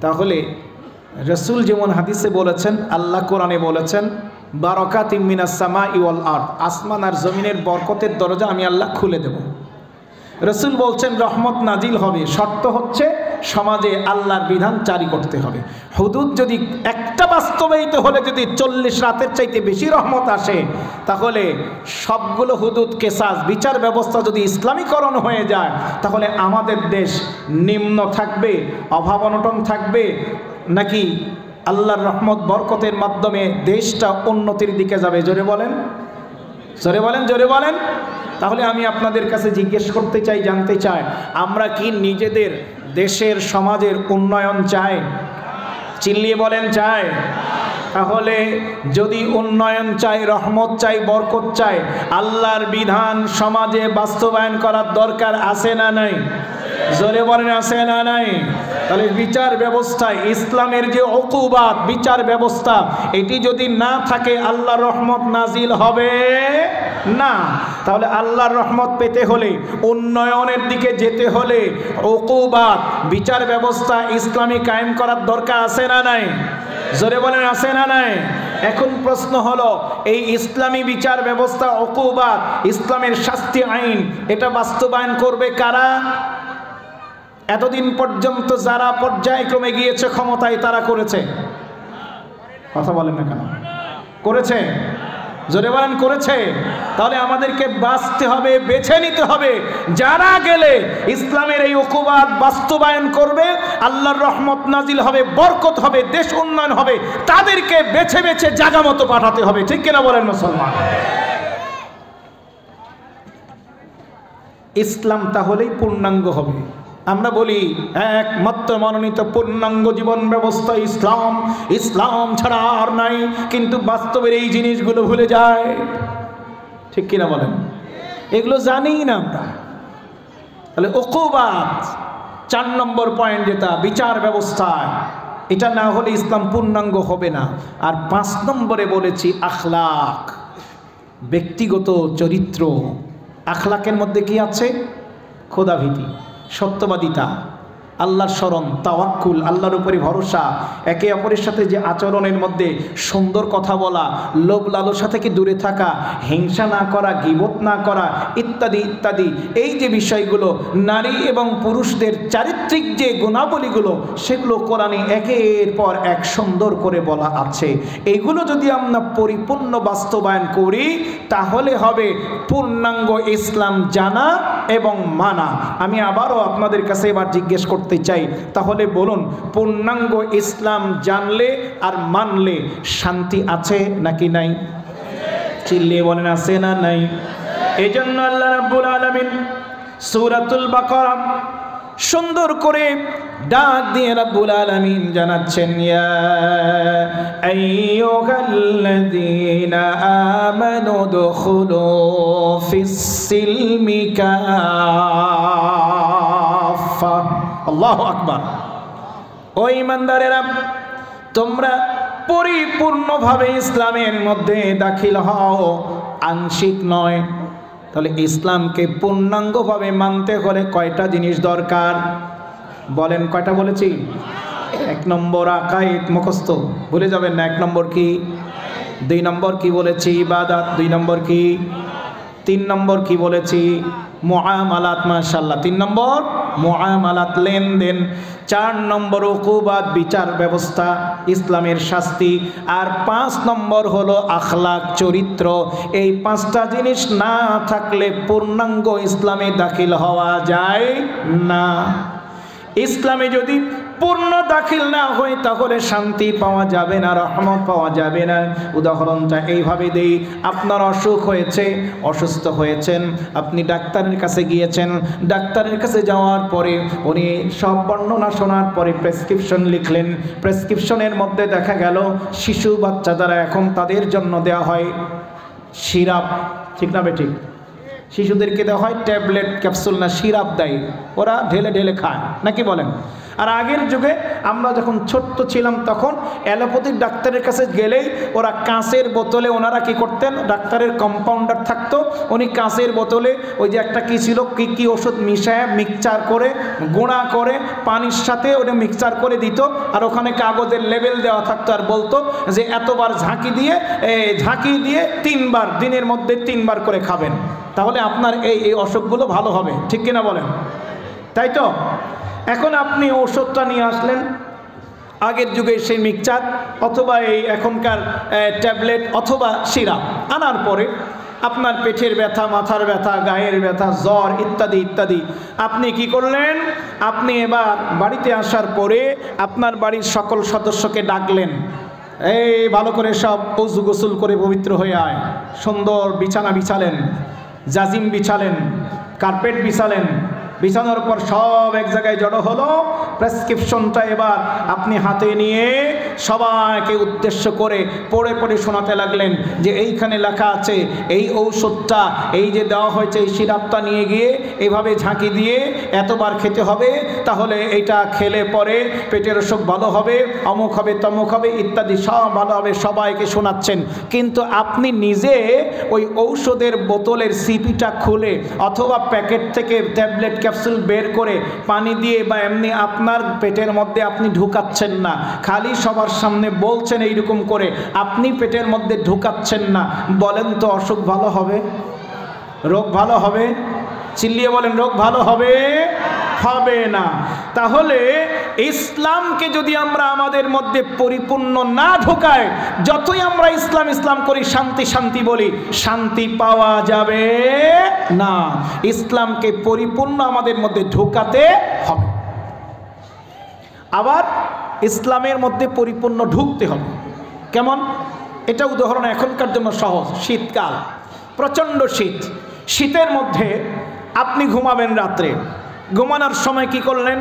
তাহলে রাসূল যেমন হাদিসে বলেছেন, আল্লাহ কোরআনে বলেছেন, বারাকাতিম মিনাস সামাই ওয়াল আরদ, আসমান আর জমিনের বরকতের দরজা আমি আল্লাহ খুলে দেব। রাসূল বলছেন রহমত নাজিল হবে, শর্ত হচ্ছে সমাজে আল্লাহর বিধান জারি করতে হবে। হুদুদ যদি একটা বাস্তবায়িত হলে যদি 40 রাতের চাইতে বেশি রহমত আসে, তাহলে সবগুলো হুদুদ কেসাস বিচার ব্যবস্থা যদি ইসলামীকরণ হয়ে যায়, তাহলে আমাদের দেশ নিম্ন থাকবে, অভাব অনটন থাকবে, নাকি আল্লাহর রহমত বরকতের মাধ্যমে দেশটা উন্নতির দিকে যাবে? জোরে বলেন, জোরে বলেন, জোরে বলেন। তাহলে আমি আপনাদের কাছে জিজ্ঞেস করতে চাই, জানতে চাই, আমরা কি নিজেদের দেশের সমাজের উন্নয়ন চাই? চিল্লিয়ে বলেন চাই। তাহলে যদি উন্নয়ন চাই, রহমত চাই, বরকত চাই, আল্লাহর বিধান সমাজে বাস্তবায়ন করার দরকার আছে না নাই? জোরে বলেন আছে না নাই? তাহলে বিচার ব্যবস্থায় ইসলামের যে উকুবাত, বিচার ব্যবস্থা, এটি যদি না থাকে আল্লাহর রহমত নাজিল হবে না। তাহলে আল্লাহর রহমত পেতে হলে, উন্নয়নের দিকে যেতে হলে উকুবাত, বিচার ব্যবস্থা ইসলামী কায়েম করার দরকার আছে না নাই? জোরে বলেন আছে না নাই? এখন প্রশ্ন হলো, এই ইসলামী বিচার ব্যবস্থা, উকুবাত, ইসলামের শাস্তি আইন, এটা বাস্তবায়ন করবে কারা? এতদিন পর্যন্ত যারা পর্যায়ক্রমে গিয়েছে ক্ষমতায়, তারা করেছে? কথা বলেন না কেন? করেছে? জোরে বলেন করেছে? তাহলে আমাদেরকে বাঁচতে হবে, বেছে নিতে হবে, যারা গেলে ইসলামের এই উকুবাত বাস্তবায়ন করবে, আল্লাহর রহমত নাজিল হবে, বরকত হবে, দেশ উন্নয়ন হবে, তাদেরকে বেছে বেছে জায়গা মতো পাঠাতে হবে। ঠিক কিনা বলেন মুসলমান? ইসলাম তাহলেই পূর্ণাঙ্গ হবে। আমরা বলি একমাত্র মনোনীত পূর্ণাঙ্গ জীবন ব্যবস্থা ইসলাম, ইসলাম ছাড়া আর নাই, কিন্তু বাস্তবের এই জিনিসগুলো ভুলে যায়। ঠিক কিনা বলেন? এগুলো জানি না আমরা। তাহলে উকুবাত 4 নম্বর পয়েন্ট, যেটা বিচার ব্যবস্থা, এটা না হলে ইসলাম পূর্ণাঙ্গ হবে না। আর 5 নম্বরে বলেছি আখলাক, ব্যক্তিগত চরিত্র। আখলাকের মধ্যে কি আছে? খোদাভীতি, সত্যবাদিতা, আল্লাহর স্মরণ, তাওয়াক্কুল, আল্লাহর উপরে ভরসা, একে অপরের সাথে যে আচরণের মধ্যে সুন্দর কথা বলা, লোভ লালসা থেকে দূরে থাকা, হিংসা না করা, গীবত না করা ইত্যাদি ইত্যাদি, এই যে বিষয়গুলো নারী এবং পুরুষদের চারিত্রিক যে গুণাবলীগুলো সেগুলো কোরআনে একের পর এক সুন্দর করে বলা আছে। এইগুলো যদি আমরা পরিপূর্ণ বাস্তবায়ন করি তাহলে হবে পূর্ণাঙ্গ ইসলাম জানা এবং মানা। আমি আবারও আপনাদের কাছে এবার জিজ্ঞেস করতে চাই, তাহলে বলুন, পূর্ণাঙ্গ ইসলাম জানলে আর মানলে শান্তি আছে নাকি নাই? চিল্লিয়ে বলেন, আছে না নাই? এই জন্য আল্লাহ রাব্বুল আলামিন সূরাতুল বাকারা সুন্দর করে ডাক দিয়ে রাব্বুল আলামিন জানাচ্ছেন, ইয়া আইয়ুহাল্লাযীনা আমানু দুখুলু ফিস-সিলমি কাফা। আল্লাহু আকবার। ও ঈমানদারেরা, তোমরা পরিপূর্ণভাবে ইসলামের মধ্যে দাখিল হও, আংশিক নয়। তাহলে ইসলামকে পূর্ণাঙ্গভাবে মানতে হলে কয়টা জিনিস দরকার? বলেন, কয়টা বলেছি? 1 নম্বর আকায়েদ মুখস্থ, ভুলে যাবেন না। 1 নম্বর কি? 2 নম্বর কি বলেছি? ইবাদত। 2 নম্বর কি? 3 নম্বর কি বলেছি? মুআমালাত। মাশাআল্লাহ। 3 নম্বর মুআমালাত, লেনদেন। 4 নম্বর উকুবাত, বিচার ব্যবস্থা, ইসলামের শাস্তি। আর 5 নম্বর হলো আখলাক, চরিত্র। এই 5টা জিনিস না থাকলে পূর্ণাঙ্গ ইসলামে দাখিল হওয়া যায় না। ইসলামে যদি পূর্ণ দাখিল না হয় তাহলে শান্তি পাওয়া যাবে না, রহমত পাওয়া যাবে না। উদাহরণটা এইভাবে দেই, আপনার অসুখ হয়েছে, অসুস্থ হয়েছেন, আপনি ডাক্তারের কাছে গিয়েছেন। ডাক্তারের কাছে যাওয়ার পরে উনি সব বর্ণনা শোনার পরে প্রেসক্রিপশন লিখলেন। প্রেসক্রিপশনের মধ্যে দেখা গেল শিশু বাচ্চা যারা এখন তাদের জন্য দেওয়া হয় সিরাপ, ঠিক না বেঠিক? শিশুদেরকে দেওয়া হয় ট্যাবলেট, ক্যাপসুল না সিরাপ দেয়, ওরা ঢেলে ঢেলে খায়, নাকি বলেন? আর আগের যুগে আমরা যখন ছোট্ট ছিলাম তখন অ্যালোপ্যাথিক ডাক্তারের কাছে গেলেই ওরা কাঁচের বোতলে, ওনারা কি করতেন, ডাক্তারের কম্পাউন্ডার থাকতো, উনি কাঁচের বোতলে ওই যে একটা কি ছিল, কি ওষুধ মিশায় মিক্সচার করে গুঁড়া করে পানির সাথে ওটা মিক্সচার করে দিত। আর ওখানে কাগজের লেবেল দেওয়া থাকতো, আর বলতো যে এতবার ঝাঁকি দিয়ে 3 বার, দিনের মধ্যে 3 বার করে খাবেন, তাহলে আপনার এই অসুখগুলো ভালো হবে, ঠিক কিনা বলেন? তাই তো? এখন আপনি ওষুধটা নিয়ে আসলেন, আগের যুগে সেই মিক্সচার অথবা এই এখনকার ট্যাবলেট অথবা সিরাপ আনার পরে আপনার পেটের ব্যথা, মাথার ব্যথা, গায়ের ব্যথা, জ্বর ইত্যাদি ইত্যাদি, আপনি কি করলেন? আপনি এবার বাড়িতে আসার পরে আপনার বাড়ির সকল সদস্যকে ডাকলেন, এই ভালো করে সব ওযু গোসল করে পবিত্র হয়ে আয়। সুন্দর বিছানা বিছালেন, জাজিম বিছালেন, কার্পেট বিছালেন। বিছানোর পর সব এক জায়গায় জড়ো হলো। প্রেসক্রিপশনটা এবার আপনি হাতে নিয়ে সবাইকে উদ্দেশ্য করে পড়ে পড়ে শোনাতে লাগলেন যে এইখানে লেখা আছে এই ঔষধটা, এই যে দেওয়া হয়েছে এই সিরাপটা নিয়ে গিয়ে এভাবে ঝাঁকি দিয়ে এতবার খেতে হবে, তাহলে এটা খেলে পরে পেটের অসুখ ভালো হবে, অমুক হবে, তমুক হবে ইত্যাদি, সব ভালো হবে। সবাইকে শোনাচ্ছেন, কিন্তু আপনি নিজে ওই ঔষধের বোতলের সিপিটা খুলে অথবা প্যাকেট থেকে ট্যাবলেট ক্যাপসুল বের করে পানি দিয়ে বা এমনি আপনার পেটের মধ্যে আপনি ঢুকাচ্ছেন না, খালি সবার সামনে বলছেন এইরকম করে, আপনি পেটের মধ্যে ঢুকাচ্ছেন না। বলেন তো অসুখ ভালো হবে? রোগ ভালো হবে? চিল্লিয়ে বলেন, রোগ ভালো হবে? হবে না। তাহলে ইসলামকে যদি আমরা আমাদের মধ্যে পরিপূর্ণ না ঢোকাই, যতই আমরা ইসলাম ইসলাম করি, শান্তি শান্তি বলি, শান্তি পাওয়া যাবে না। ইসলামকে পরিপূর্ণ আমাদের মধ্যে ঢোকাতে হবে। আবার ইসলামের মধ্যে পরিপূর্ণ ঢুকতে হবে। কেমন? এটা উদাহরণ এখনকার জন্য সহজ। শীতকাল, প্রচণ্ড শীত, শীতের মধ্যে আপনি ঘুমাবেন রাত্রে, ঘুমানোর সময় কি করলেন?